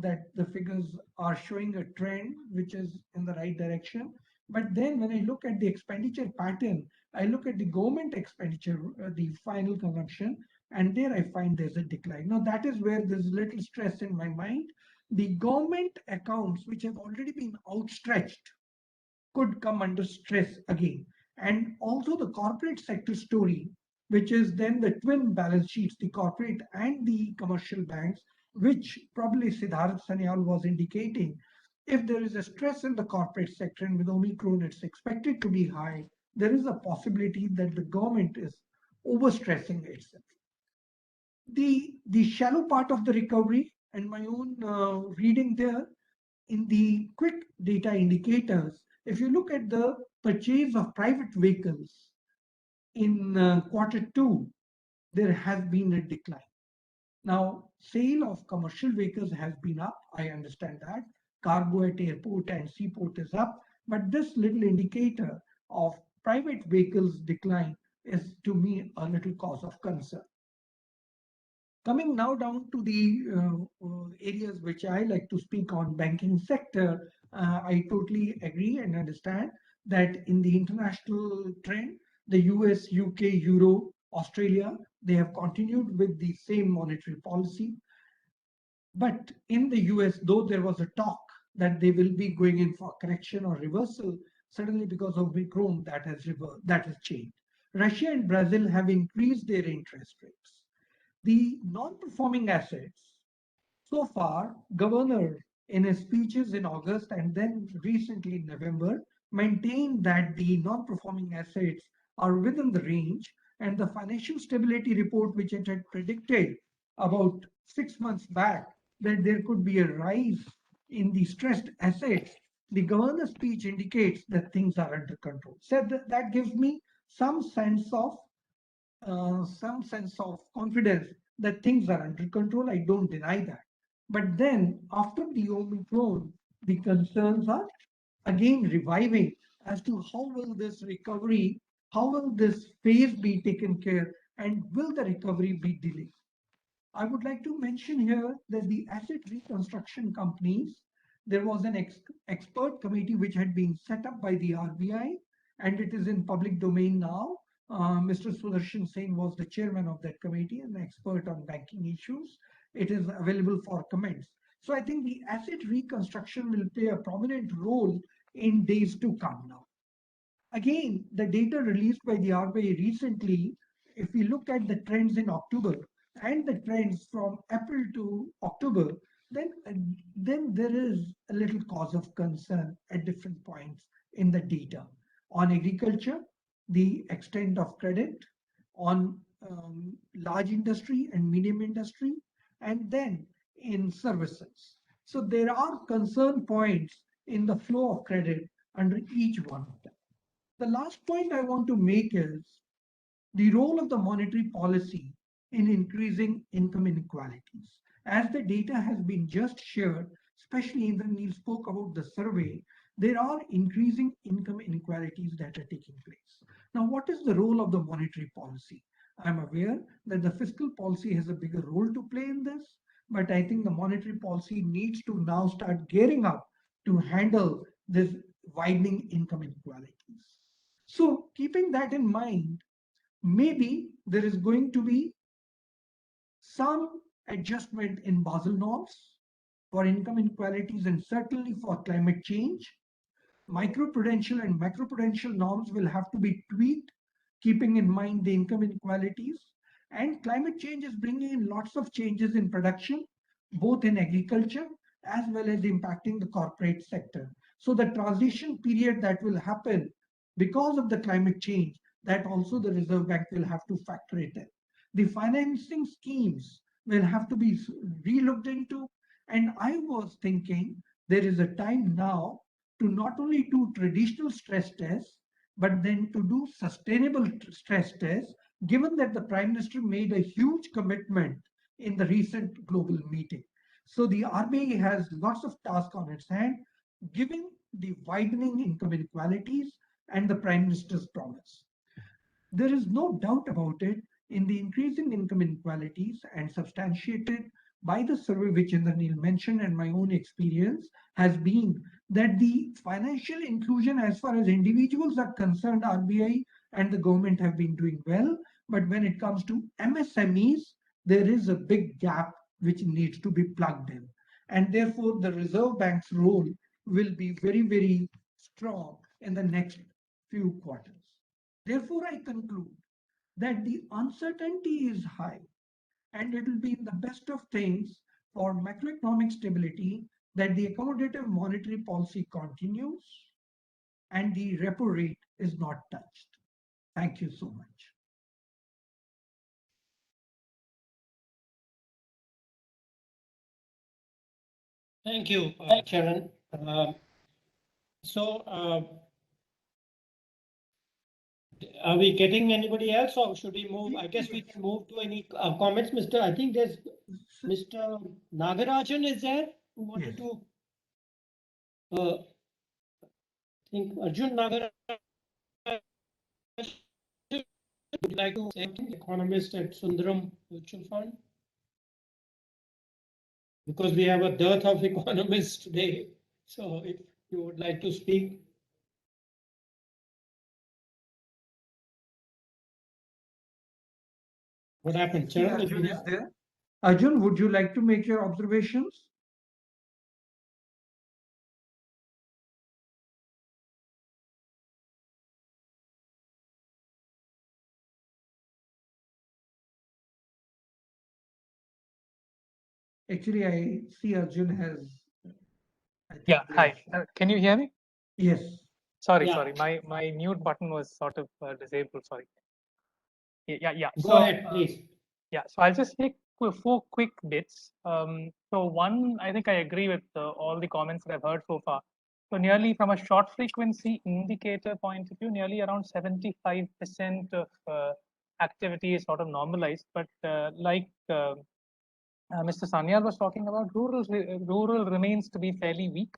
that the figures are showing a trend which is in the right direction. But then when I look at the expenditure pattern, I look at the government expenditure, the final consumption, and there I find there's a decline. Now that is where there's little stress in my mind. The government accounts, which have already been outstretched, could come under stress again. And also the corporate sector story, which is then the twin balance sheets, the corporate and the commercial banks, which probably Siddharth Sanyal was indicating. If there is a stress in the corporate sector and with Omicron it's expected to be high, there is a possibility that the government is overstressing itself. The shallow part of the recovery and my own reading there in the quick data indicators, if you look at the purchase of private vehicles in Q2, there has been a decline. Now, sale of commercial vehicles has been up. I understand that. Cargo at airport and seaport is up. But this little indicator of private vehicles decline is to me a little cause of concern. Coming now down to the areas which I like to speak on, banking sector, I totally agree and understand that in the international trend, the US, UK, Euro, Australia, they have continued with the same monetary policy. But in the US, though there was a talk that they will be going in for correction or reversal, suddenly because of Omicron, that has changed. Russia and Brazil have increased their interest rates. The non-performing assets, so far, Governor in his speeches in August and then recently in November maintained that the non-performing assets are within the range, and the financial stability report, which it had predicted about 6 months back that there could be a rise in the stressed assets, the governor's speech indicates that things are under control. So that gives me some sense of confidence that things are under control. I don't deny that. But then after the Omicron, the concerns are again reviving as to how will this recovery, how will this phase be taken care, and will the recovery be delayed? I would like to mention here that the asset reconstruction companies, there was an expert committee which had been set up by the RBI, and it is in public domain now. Mr. Sudarshan Sen was the chairman of that committee, an expert on banking issues. It is available for comments. So I think the asset reconstruction will play a prominent role in days to come now. Again, the data released by the RBI recently, if we look at the trends in October and the trends from April to October, then there is a little cause of concern at different points in the data. On agriculture, the extent of credit, on large industry and medium industry, and then in services. So there are concern points in the flow of credit under each one of them. The last point I want to make is the role of the monetary policy in increasing income inequalities. As the data has been just shared, especially Indranil spoke about the survey, there are increasing income inequalities that are taking place. Now, what is the role of the monetary policy? I'm aware that the fiscal policy has a bigger role to play in this, but I think the monetary policy needs to now start gearing up to handle this widening income inequalities. So keeping that in mind, maybe there is going to be some adjustment in Basel norms, for income inequalities and certainly for climate change. Microprudential and macroprudential norms will have to be tweaked, keeping in mind the income inequalities. And climate change is bringing in lots of changes in production, both in agriculture as well as impacting the corporate sector. So the transition period that will happen because of the climate change, that also the Reserve Bank will have to factor it in. The financing schemes will have to be relooked into. And I was thinking there is a time now to not only do traditional stress tests, but then to do sustainable stress tests, given that the Prime Minister made a huge commitment in the recent global meeting. So the RBI has lots of tasks on its hand, given the widening income inequalities and the Prime Minister's promise. There is no doubt about it, in the increasing income inequalities and substantiated by the survey which Indranil mentioned and my own experience has been that the financial inclusion as far as individuals are concerned, RBI and the government have been doing well. But when it comes to MSMEs, there is a big gap which needs to be plugged in. And therefore, the Reserve Bank's role will be very, very strong in the next few quarters. Therefore, I conclude that the uncertainty is high and it will be in the best of things for macroeconomic stability that the accommodative monetary policy continues and the repo rate is not touched. Thank you so much. Thank you, Charan. Are we getting anybody else, or should we move? I guess we can move to any comments. I think there's Mr. Nagarajan is there who wanted to. I think Arjun Nagarajan would you like to say something, economist at Sundaram Mutual Fund. Because we have a dearth of economists today, so if you would like to speak. What happened, Charan? Arjun is there. Arjun, would you like to make your observations? Actually, I see Arjun has. Yeah, hi. Can you hear me? Yes. Sorry, Yeah. sorry. My mute button was sort of disabled. Sorry. Yeah. Go ahead, please. Yeah, so I'll just take 4 quick bits. So one, I think I agree with all the comments that I've heard so far. So nearly from a short frequency indicator point of view, nearly around 75% of activity is sort of normalized. But like Mr. Sanyal was talking about, rural remains to be fairly weak.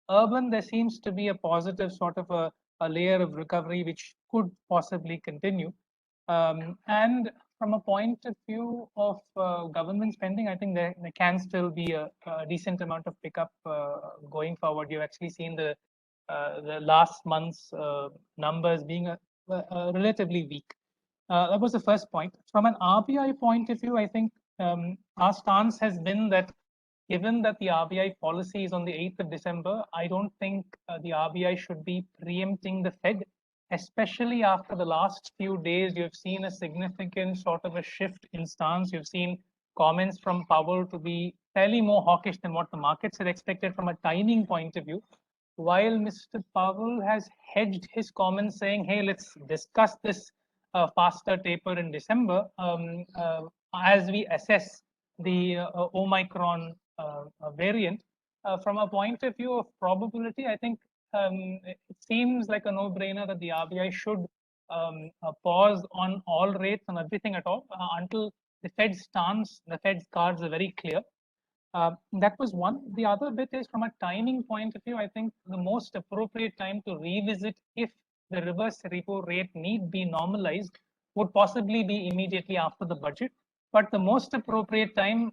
Urban, there seems to be a positive sort of a layer of recovery which could possibly continue. And from a point of view of government spending, I think there can still be a decent amount of pickup going forward. You've actually seen the last month's numbers being relatively weak. That was the first point. From an RBI point of view, I think our stance has been that given that the RBI policy is on the 8th of December, I don't think the RBI should be preempting the Fed, especially after the last few days. You've seen a significant sort of a shift in stance. You've seen comments from Powell to be fairly more hawkish than what the markets had expected from a timing point of view. While Mr. Powell has hedged his comments saying, hey, let's discuss this faster taper in December as we assess the Omicron variant. From a point of view of probability, I think it seems like a no-brainer that the RBI should pause on all rates and everything at all until the Fed's stance, the Fed's cards are very clear. That was one. The other bit is from a timing point of view, I think the most appropriate time to revisit if the reverse repo rate need be normalized would possibly be immediately after the budget. But the most appropriate time,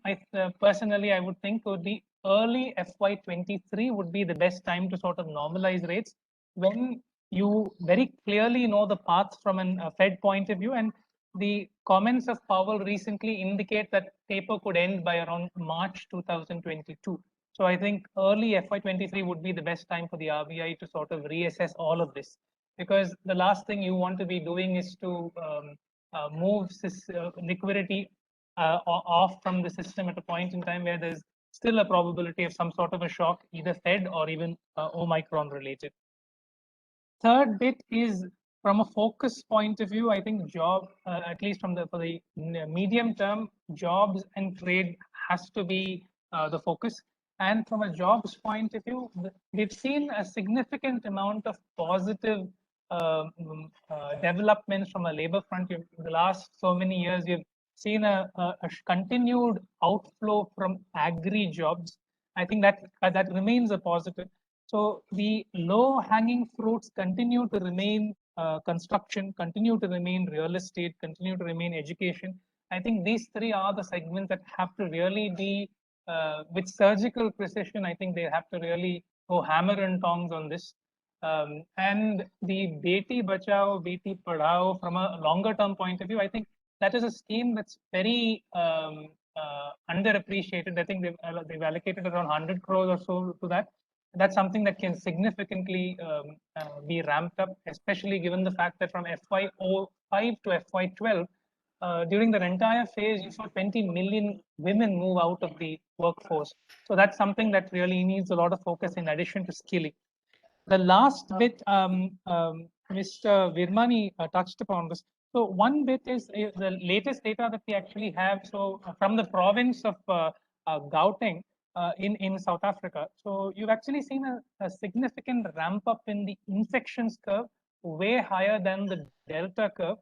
personally, I would think would be early FY23 would be the best time to sort of normalize rates when you very clearly know the path from a Fed point of view. And the comments of Powell recently indicate that taper could end by around March 2022. So I think early FY23 would be the best time for the RBI to sort of reassess all of this, because the last thing you want to be doing is to move this liquidity off from the system at a point in time where there's still a probability of some sort of a shock, either Fed or even Omicron related. Third bit is from a focus point of view. I think at least for the medium term, jobs and trade has to be the focus. And from a jobs point of view, we've seen a significant amount of positive developments from a labor front. In the last so many years, we've seen a continued outflow from agri jobs. I think that remains a positive. So the low-hanging fruits continue to remain construction, continue to remain real estate, continue to remain education. I think these three are the segments that have to really be with surgical precision. I think they have to really go hammer and tongs on this. And the Beti Bachao, Beti Padhao, from a longer-term point of view, I think that is a scheme that's very underappreciated. I think they've allocated around 100 crores or so to that. That's something that can significantly be ramped up, especially given the fact that from FY05 to FY12, during the entire phase, you saw 20 million women move out of the workforce. So that's something that really needs a lot of focus in addition to skilling. The last bit, Mr. Virmani touched upon this. So one bit is the latest data that we actually have. So from the province of Gauteng in South Africa. So you've actually seen a significant ramp up in the infections curve, way higher than the Delta curve.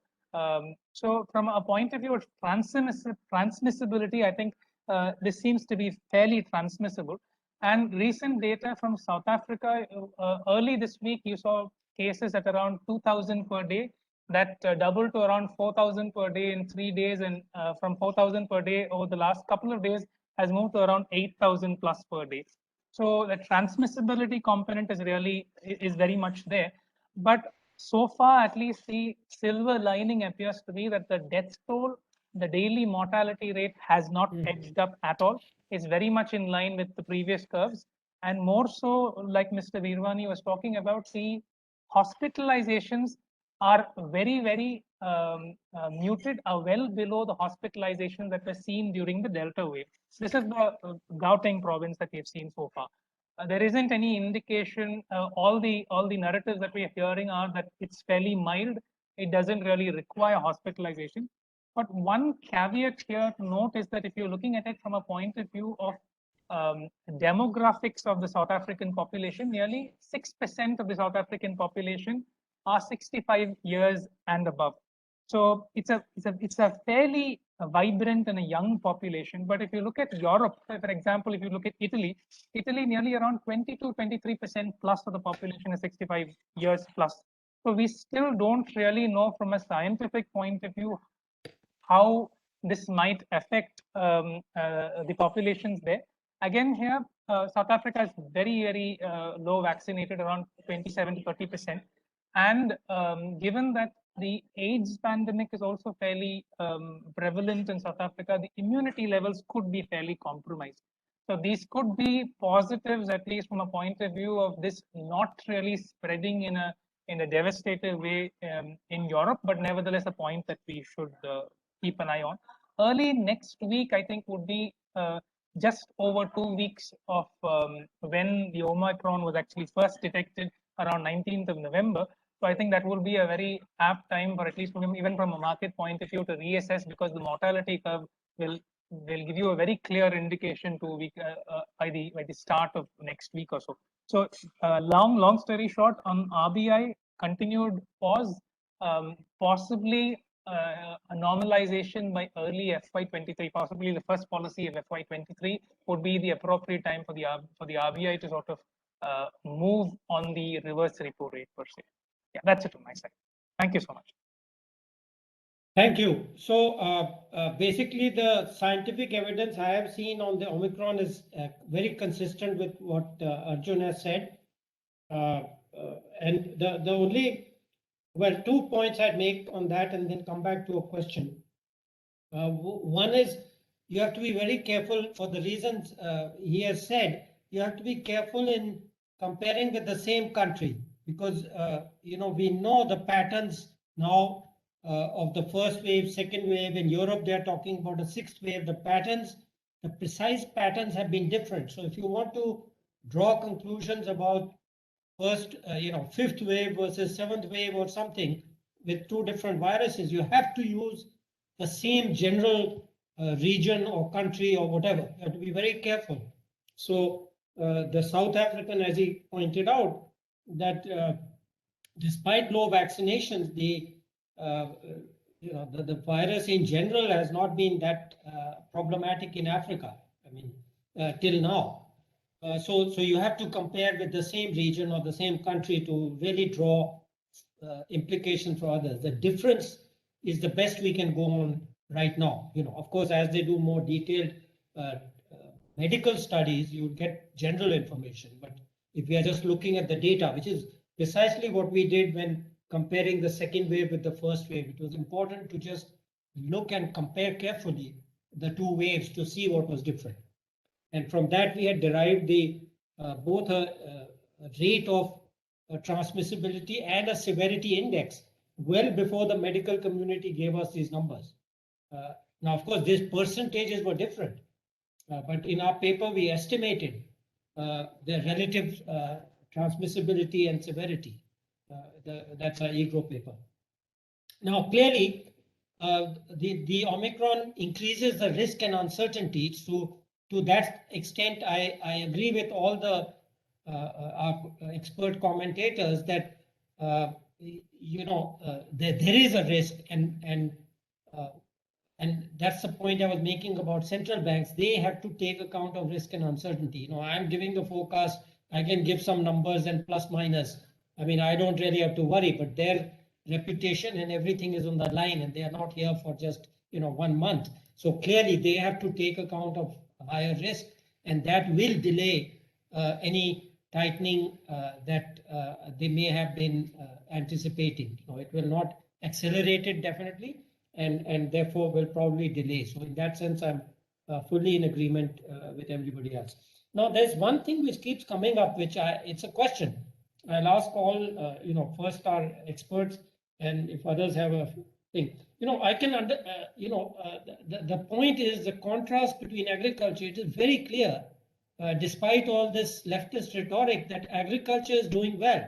So from a point of view of transmissibility, I think this seems to be fairly transmissible. And recent data from South Africa, early this week, you saw cases at around 2,000 per day. That doubled to around 4,000 per day in 3 days. And from 4,000 per day over the last couple of days has moved to around 8,000 plus per day. So the transmissibility component is very much there. But so far, at least the silver lining appears to be that the death toll, the daily mortality rate has not edged up at all. Is very much in line with the previous curves, and more so, like Mr. Virmani was talking about, the hospitalizations are very muted, are well below the hospitalizations that were seen during the Delta wave. This is the Gauteng province that we have seen so far. There isn't any indication. All the narratives that we are hearing are that it's fairly mild. It doesn't really require hospitalization. But one caveat here to note is that if you're looking at it from a point of view of demographics of the South African population, nearly 6% of the South African population are 65 years and above. So it's a fairly vibrant and a young population. But if you look at Europe, for example, if you look at Italy nearly around 22-23% plus of the population is 65 years plus. So we still don't really know from a scientific point of view how this might affect the populations there. Again, here, South Africa is very low vaccinated, around 27 to 30%. And given that the AIDS pandemic is also fairly prevalent in South Africa, the immunity levels could be fairly compromised. So these could be positives, at least from a point of view of this not really spreading in a devastating way in Europe, but nevertheless a point that we should keep an eye on. Early next week, I think, would be just over 2 weeks of when the Omicron was actually first detected, around 19th of November. So I think that will be a very apt time for, at least even from a market point of view, to reassess, because the mortality curve will give you a very clear indication by the start of next week or so. So long story short, on RBI, continued pause, possibly a normalization by early FY23, possibly the first policy of FY23 would be the appropriate time for the RBI to sort of move on the reverse repo rate per se. Yeah, that's it on my side. Thank you so much. Thank you. So basically, the scientific evidence I have seen on the Omicron is very consistent with what Arjun has said. And the only, well, 2 points I'd make on that and then come back to a question. One is you have to be very careful for the reasons he has said, you have to be careful in comparing with the same country because we know the patterns now of the first wave, second wave. In Europe, they are talking about a sixth wave. The patterns, the precise patterns have been different. So if you want to draw conclusions about first, fifth wave versus seventh wave or something with two different viruses, you have to use the same general region or country or whatever. You have to be very careful. So the South African, as he pointed out, that despite low vaccinations, the virus in general has not been that problematic in Africa. I mean, till now. So you have to compare with the same region or the same country to really draw implications for others. The difference is the best we can go on right now. Of course, as they do more detailed medical studies, you get general information. But if we are just looking at the data, which is precisely what we did when comparing the second wave with the first wave, it was important to just look and compare carefully the two waves to see what was different. And from that, we had derived both a rate of transmissibility and a severity index well before the medical community gave us these numbers. Now, of course, these percentages were different, but in our paper, we estimated the relative transmissibility and severity. That's our EGRO paper. Now, clearly, the Omicron increases the risk and uncertainty. So, to that extent, I agree with all the our expert commentators that there is a risk, and that's the point I was making about central banks. They have to take account of risk and uncertainty. I'm giving the forecast. I can give some numbers and plus minus. I mean, I don't really have to worry, but their reputation and everything is on the line, and they are not here for just 1 month. So clearly, they have to take account of higher risk, and that will delay any tightening that they may have been anticipating. It will not accelerate it definitely, and therefore will probably delay. So in that sense, I'm fully in agreement with everybody else. Now, there's one thing which keeps coming up, which it's a question. I'll ask all, first our experts, and if others have a thing. I can the point is the contrast between agriculture. It is very clear, despite all this leftist rhetoric, that agriculture is doing well.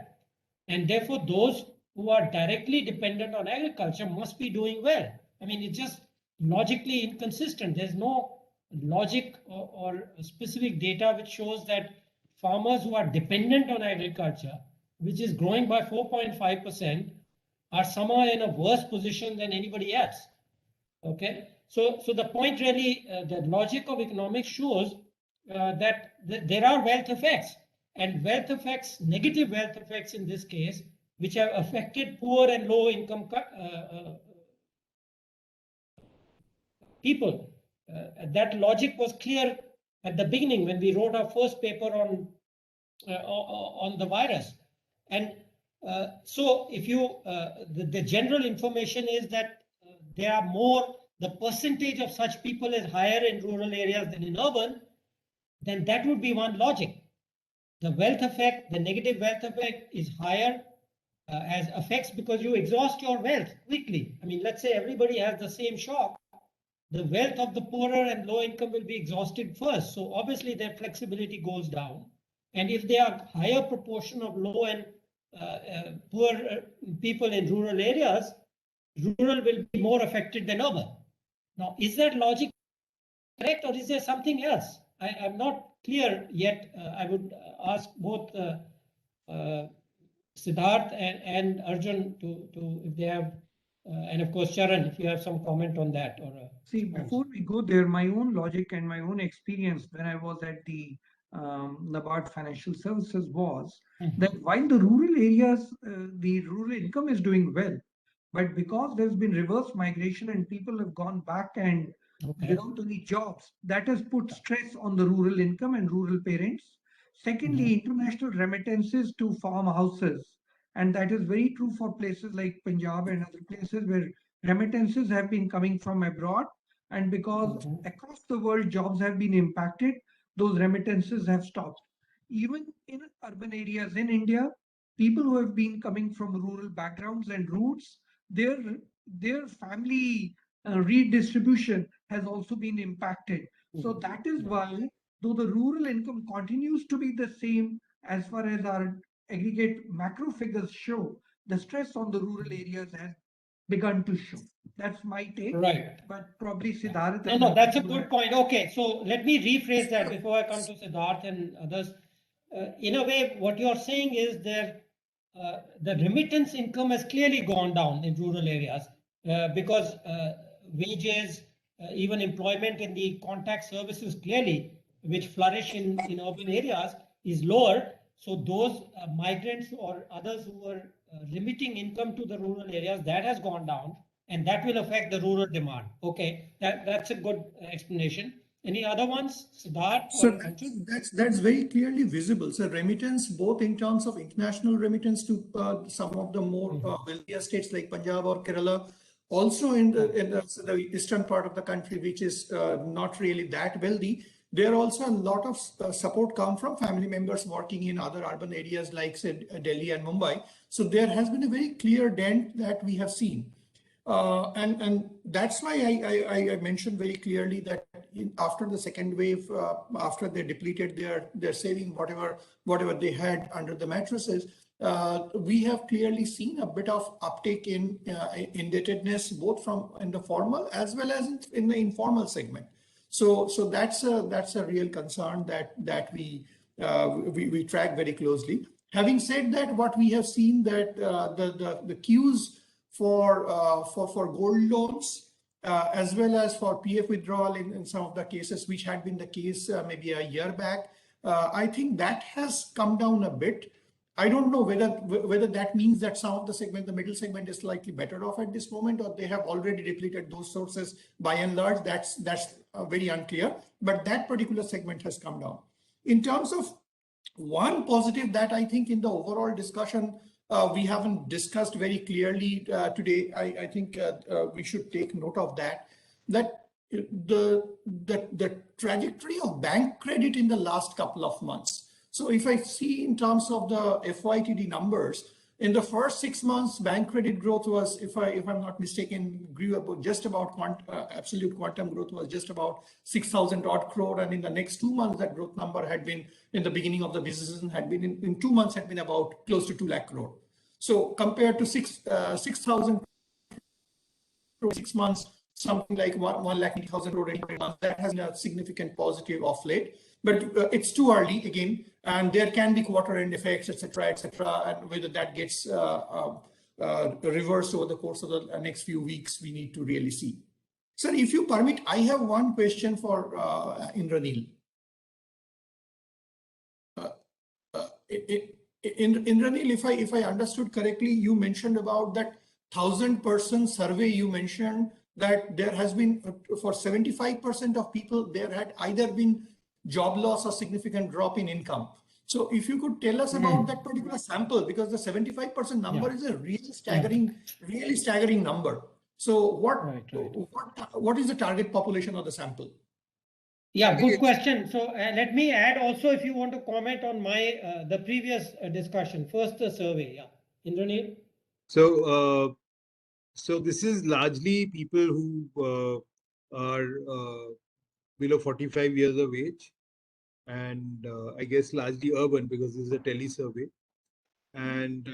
And therefore, those who are directly dependent on agriculture must be doing well. I mean, it's just logically inconsistent. There's no logic or specific data which shows that farmers who are dependent on agriculture, which is growing by 4.5%, are somehow in a worse position than anybody else. Okay, so the point really, the logic of economics shows that there are wealth effects, and wealth effects, negative wealth effects in this case, which have affected poor and low income people. That logic was clear at the beginning when we wrote our first paper on the virus. And so if you, the general information is that there are more, the percentage of such people is higher in rural areas than in urban, then that would be one logic. The wealth effect, the negative wealth effect is higher as effects because you exhaust your wealth quickly. I mean, let's say everybody has the same shock. The wealth of the poorer and low income will be exhausted first. So obviously their flexibility goes down. And if there are higher proportion of low and poor people in rural areas, rural will be more affected than urban. Now, is that logic correct, or is there something else? I'm not clear yet. I would ask both Siddharth and Arjun to if they have, and of course Charan, if you have some comment on that. Or see, before we go there, my own logic and my own experience when I was at the NABARD Financial Services was that while the rural areas, the rural income is doing well, but because there's been reverse migration and people have gone back and without any jobs, that has put stress on the rural income and rural parents. Secondly, international remittances to farmhouses, and that is very true for places like Punjab and other places where remittances have been coming from abroad, and because across the world jobs have been impacted, those remittances have stopped. even in urban areas in India, people who have been coming from rural backgrounds and roots, their family redistribution has also been impacted. So that is why, though the rural income continues to be the same as far as our aggregate macro figures show, the stress on the rural areas has begun to show. That's my take. Right. But probably Siddharth. No, that's a good point. Okay, so let me rephrase that before I come to Siddharth and others. In a way, what you're saying is that the remittance income has clearly gone down in rural areas because wages, even employment in the contact services clearly, which flourish in urban areas, is lower. So those migrants or others who are remitting income to the rural areas, that has gone down, and that will affect the rural demand. Okay, that's a good explanation. Any other ones, Siddharth? So or Anshul? that's very clearly visible. So remittance, both in terms of international remittance to some of the more wealthier states like Punjab or Kerala, also in the eastern part of the country, which is not really that wealthy. There are also a lot of support come from family members working in other urban areas like say Delhi and Mumbai. So there has been a very clear dent that we have seen. And that's why I mentioned very clearly that after the second wave, after they depleted their saving, whatever they had under the mattresses, we have clearly seen a bit of uptake in indebtedness, both from in the formal as well as in the informal segment. So that's a real concern that we track very closely. Having said that, what we have seen that the queues for gold loans as well as for PF withdrawal in some of the cases, which had been the case maybe a year back, I think that has come down a bit. I don't know whether that means that some of the segment, the middle segment, is slightly better off at this moment, or they have already depleted those sources by and large. That's very unclear. But that particular segment has come down. In terms of one positive that I think in the overall discussion we haven't discussed very clearly today, I think we should take note of that. That the trajectory of bank credit in the last couple of months. So if I see in terms of the FYTD numbers, in the first 6 months, bank credit growth was, if I'm not mistaken, grew about just about absolute quantum growth was just about 6,000 odd crore, and in the next 2 months, that growth number had been in the beginning of the business season had been in 2 months had been about close to 2 lakh crore. So compared to 6,000 crore 6 months, something like 1,80,000 crore in 8 months, that has been a significant positive of late. But it's too early again, and there can be quarter-end effects, etc., and whether that gets reversed over the course of the next few weeks, we need to really see. Sir, if you permit, I have one question for Indranil. Indranil, if I understood correctly, you mentioned about that 1,000-person survey. You mentioned that there has been for 75% of people, there had either been job loss or significant drop in income. So if you could tell us about that particular sample, because the 75% number is a really staggering number. So what is the target population of the sample? Yeah, good question. So let me add also, if you want to comment on my the previous discussion. First, the survey. Yeah, Indranil. So this is largely people who are below 45 years of age, and I guess largely urban, because this is a tele survey. And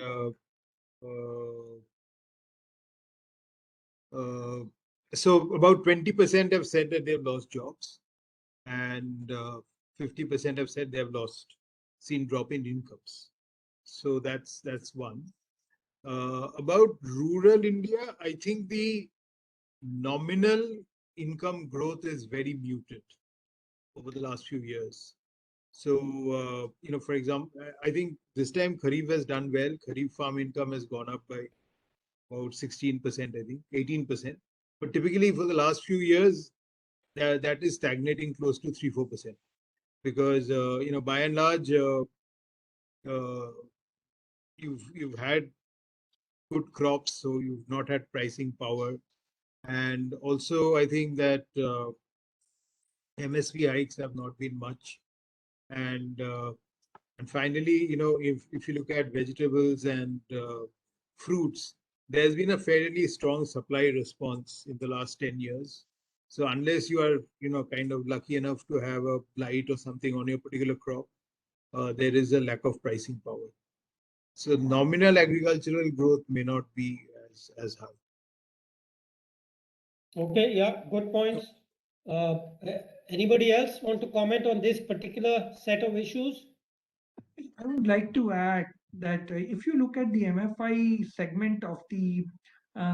so about 20% have said that they've lost jobs, and 50% have said they have seen drop in incomes. So that's one. About rural India, I think the nominal income growth is very muted over the last few years. So, for example, I think this time Kharif has done well. Kharif farm income has gone up by about 16%, I think, 18%. But typically for the last few years, that is stagnating close to 3-4%. Because, by and large, you've had good crops, so you've not had pricing power. And also, I think that MSP hikes have not been much. And And finally, if you look at vegetables and fruits, there's been a fairly strong supply response in the last 10 years. So unless you are, kind of lucky enough to have a blight or something on your particular crop, there is a lack of pricing power. So nominal agricultural growth may not be as high. Okay, yeah, good points. Anybody else want to comment on this particular set of issues? I would like to add that if you look at the MFI segment of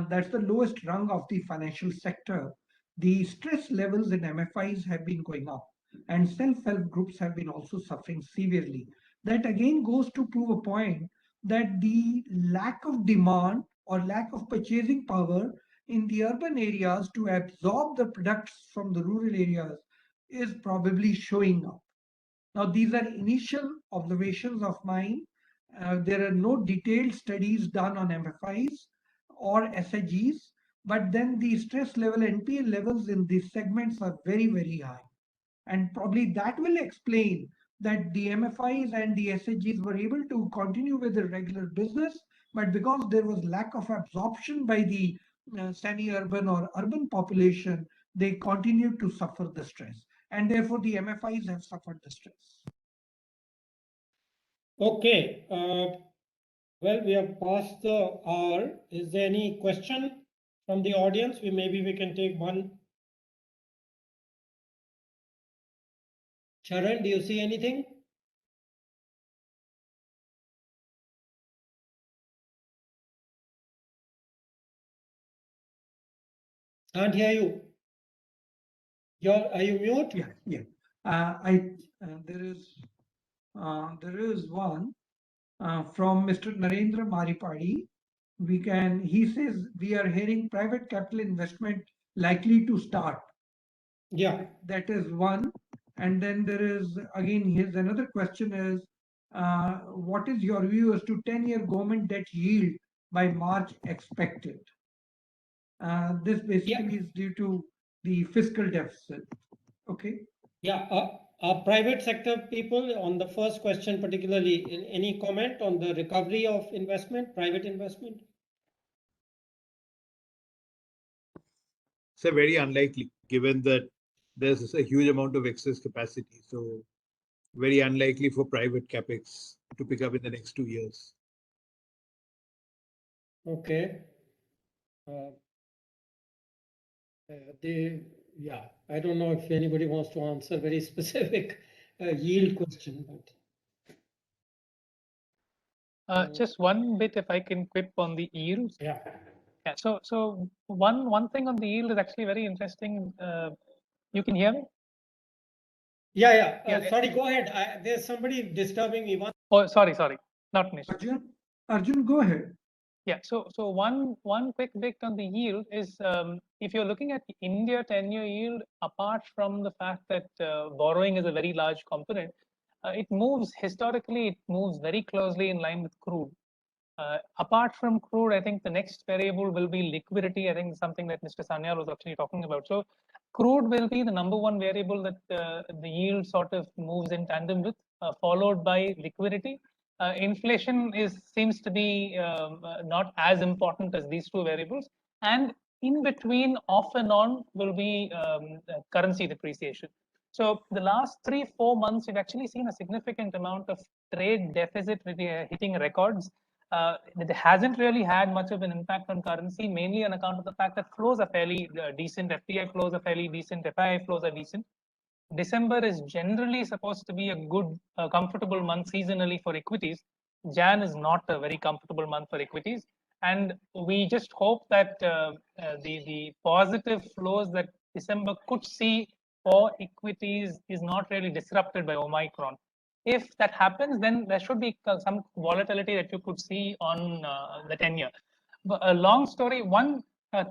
that's the lowest rung of the financial sector, the stress levels in MFIs have been going up, and self-help groups have been also suffering severely. That again goes to prove a point that the lack of demand or lack of purchasing power in the urban areas to absorb the products from the rural areas is probably showing up. Now, these are initial observations of mine. There are no detailed studies done on MFIs or SHGs, but then the stress level, NPL levels in these segments are very, very high. And probably that will explain that the MFIs and the SHGs were able to continue with their regular business, but because there was lack of absorption by the semi-urban or urban population, they continued to suffer the stress. And therefore, the MFIs have suffered the stress. Okay, well, we have passed the hour. Is there any question from the audience? Maybe we can take one. Charan, do you see anything? Can't hear you. Are you mute? Yeah. There is one from Mr. Narendra Maripadi. He says we are hearing private capital investment likely to start. Yeah. That is one. And then there is, again, here's another question is, what is your view as to 10-year government debt yield by March expected? This basically is due to the fiscal deficit. Okay. Yeah. Private sector people, on the first question particularly, any comment on the recovery of investment, private investment? So very unlikely, given that there's a huge amount of excess capacity. So very unlikely for private capex to pick up in the next 2 years. Okay. I don't know if anybody wants to answer very specific yield question, but Just one bit, if I can quip on the yields. yeah. Yeah. So one thing on the yield is actually very interesting. You can hear me? Yeah. Yeah. Sorry, go ahead. There's somebody disturbing me. Oh, sorry, not Nish. Arjun, go ahead. Yeah. So one quick bit on the yield is if you're looking at the India 10-year yield, apart from the fact that borrowing is a very large component, it moves very closely in line with crude. Apart from crude, I think the next variable will be liquidity. I think something that Mr. Sanyal was actually talking about. So crude will be the number one variable that the yield sort of moves in tandem with, followed by liquidity. Inflation seems to be not as important as these two variables, and in between, off and on, will be currency depreciation. So the last 3-4 months, we've actually seen a significant amount of trade deficit hitting records. It hasn't really had much of an impact on currency, mainly on account of the fact that flows are fairly decent. FPI flows are fairly decent. FII flows are decent. December is generally supposed to be a good, comfortable month seasonally for equities. Jan is not a very comfortable month for equities. And we just hope that the positive flows that December could see for equities is not really disrupted by Omicron. If that happens, then there should be some volatility that you could see on the 10-year. But a long story, one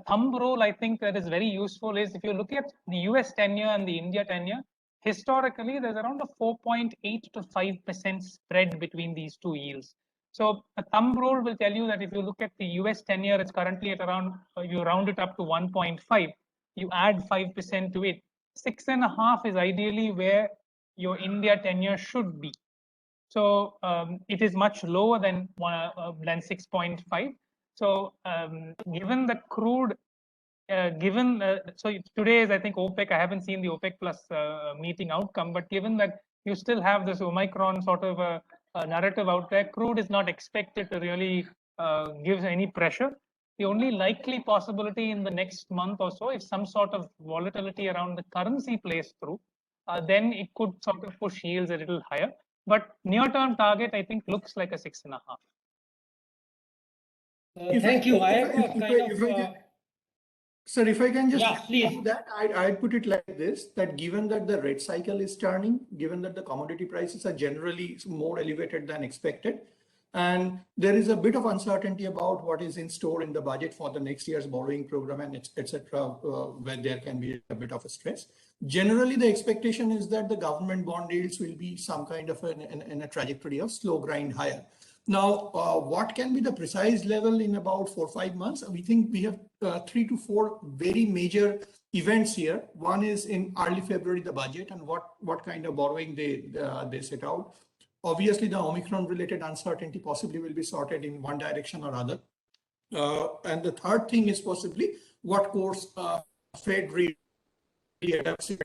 thumb rule I think that is very useful is if you look at the US 10-year and the India 10-year, historically there's around a 4.8 to 5% spread between these two yields. So a thumb rule will tell you that if you look at the US 10-year, it's currently at around, you round it up to 1.5, you add 5% to it. 6.5 is ideally where your India 10-year should be. So it is much lower than 6.5. So given that crude, so today is, I think, OPEC. I haven't seen the OPEC plus meeting outcome, but given that you still have this Omicron sort of a narrative out there, crude is not expected to really give any pressure. The only likely possibility in the next month or so, if some sort of volatility around the currency plays through, then it could sort of push yields a little higher. But near-term target, I think, looks like a 6.5. Thank you. I have a kind of. Sir, if I can just Yeah, please. add that, I'd put it like this, that given that the rate cycle is turning, given that the commodity prices are generally more elevated than expected, and there is a bit of uncertainty about what is in store in the budget for the next year's borrowing program and etc., where there can be a bit of a stress. Generally, the expectation is that the government bond yields will be some kind of in a trajectory of slow grind higher. Now, what can be the precise level in about 4 or 5 months? We think we have 3 to 4 very major events here. One is in early February, the budget and what kind of borrowing they set out. Obviously, the Omicron related uncertainty possibly will be sorted in one direction or other. And the third thing is possibly what course Fed really adapts it.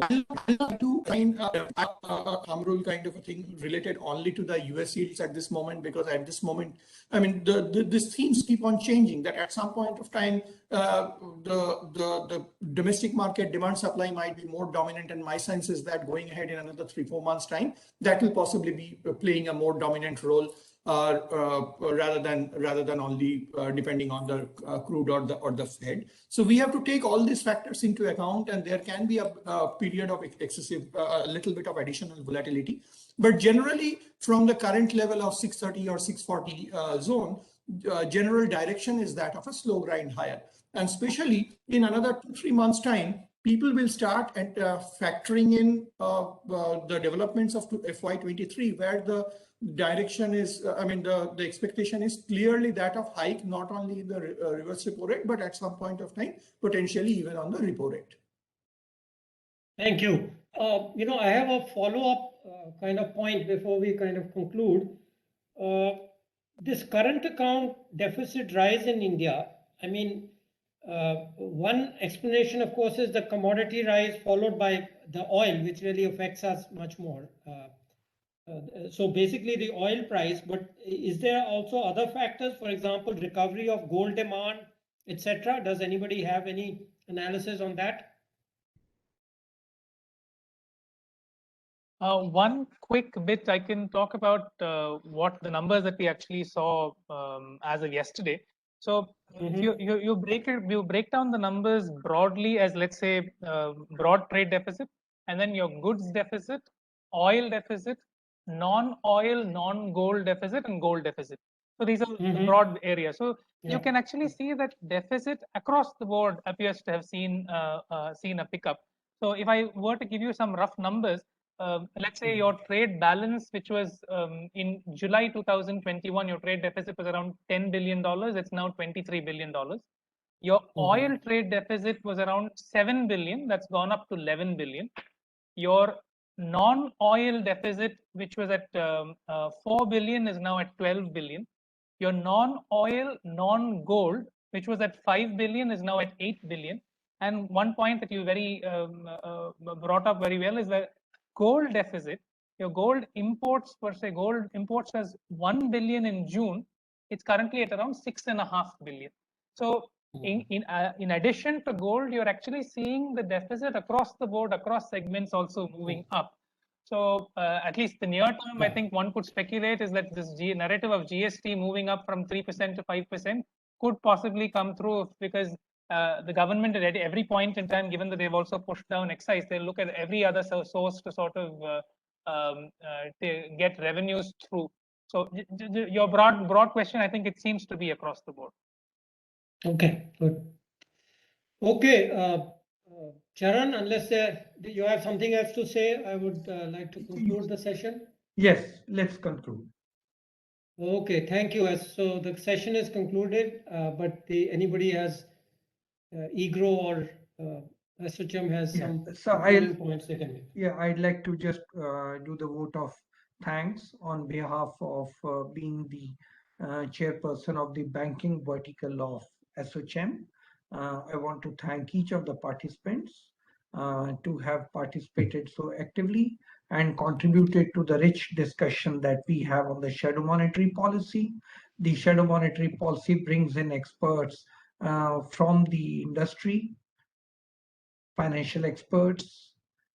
I'll like to find a rule kind of a thing related only to the US yields at this moment, because at this moment, I mean, these themes keep on changing, that at some point of time, the domestic market demand supply might be more dominant. And my sense is that going ahead in another 3 or 4 months time, that will possibly be playing a more dominant role rather than only depending on the crude or the Fed. So we have to take all these factors into account, and there can be a period of excessive, a little bit of additional volatility. But generally, from the current level of 630 or 640 zone, general direction is that of a slow grind higher. And especially in another 2 or 3 months time, people will start factoring in the developments of FY23, where the direction is, the expectation is clearly that of hike, not only in the reverse repo rate, but at some point of time, potentially even on the repo rate. Thank you. I have a follow-up kind of point before we kind of conclude. This current account deficit rise in India, I mean, one explanation, of course, is the commodity rise followed by the oil, which really affects us much more. So basically the oil price, but is there also other factors, for example, recovery of gold demand, etc.? Does anybody have any analysis on that? One quick bit I can talk about what the numbers that we actually saw as of yesterday. So you break down the numbers broadly as, let's say, broad trade deficit, and then your goods deficit, oil deficit, non-oil, non-gold deficit, and gold deficit. So these are the broad areas. So you can actually see that deficit across the board appears to have seen a pickup. So if I were to give you some rough numbers, let's say your trade balance, which was in July 2021, your trade deficit was around $10 billion. It's now $23 billion. Your oil trade deficit was around 7 billion. That's gone up to 11 billion. Your non-oil deficit, which was at 4 billion, is now at 12 billion. Your non-oil, non-gold, which was at 5 billion, is now at 8 billion. And one point that you brought up very well is that gold deficit, your gold imports per se, gold imports as 1 billion in June. It's currently at around 6.5 billion. So in addition to gold, you're actually seeing the deficit across the board, across segments also moving up. So at least the near term, I think one could speculate is that this narrative of GST moving up from 3% to 5% could possibly come through, because the government at every point in time, given that they've also pushed down excise, they'll look at every other source to sort of to get revenues through. So your broad question, I think it seems to be across the board. Okay, good. Okay, Charan, unless you have something else to say, I would like to conclude the session. Yes, let's conclude. Okay, thank you. So the session is concluded, but anybody has EGRO or SHM has some points they can make. Yeah, I'd like to just do the vote of thanks on behalf of being the chairperson of the banking vertical of SOCHM. I want to thank each of the participants to have participated so actively and contributed to the rich discussion that we have on the shadow monetary policy. The shadow monetary policy brings in experts from the industry, financial experts,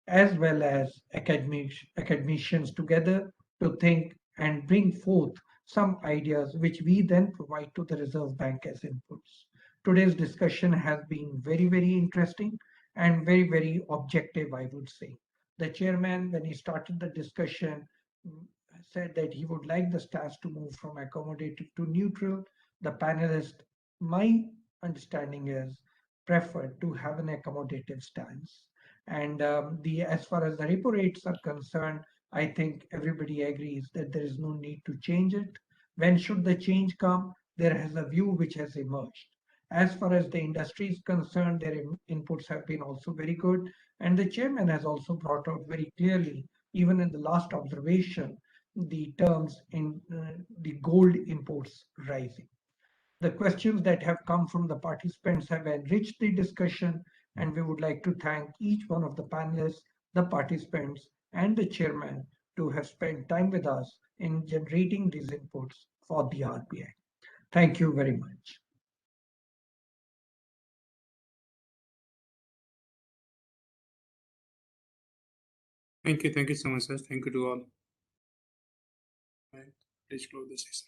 as well as academicians together to think and bring forth some ideas which we then provide to the Reserve Bank as inputs. Today's discussion has been very, very interesting and very, very objective, I would say. The chairman, when he started the discussion, said that he would like the stance to move from accommodative to neutral. The panelist, my understanding is, preferred to have an accommodative stance. And as far as the repo rates are concerned, I think everybody agrees that there is no need to change it. When should the change come? There has a view which has emerged. As far as the industry is concerned, their inputs have been also very good. And the chairman has also brought out very clearly, even in the last observation, the terms in the gold imports rising. The questions that have come from the participants have enriched the discussion, and we would like to thank each one of the panelists, the participants, and the chairman to have spent time with us in generating these inputs for the RBI. Thank you very much. Thank you so much, sir. Thank you to all. Right, please close the session.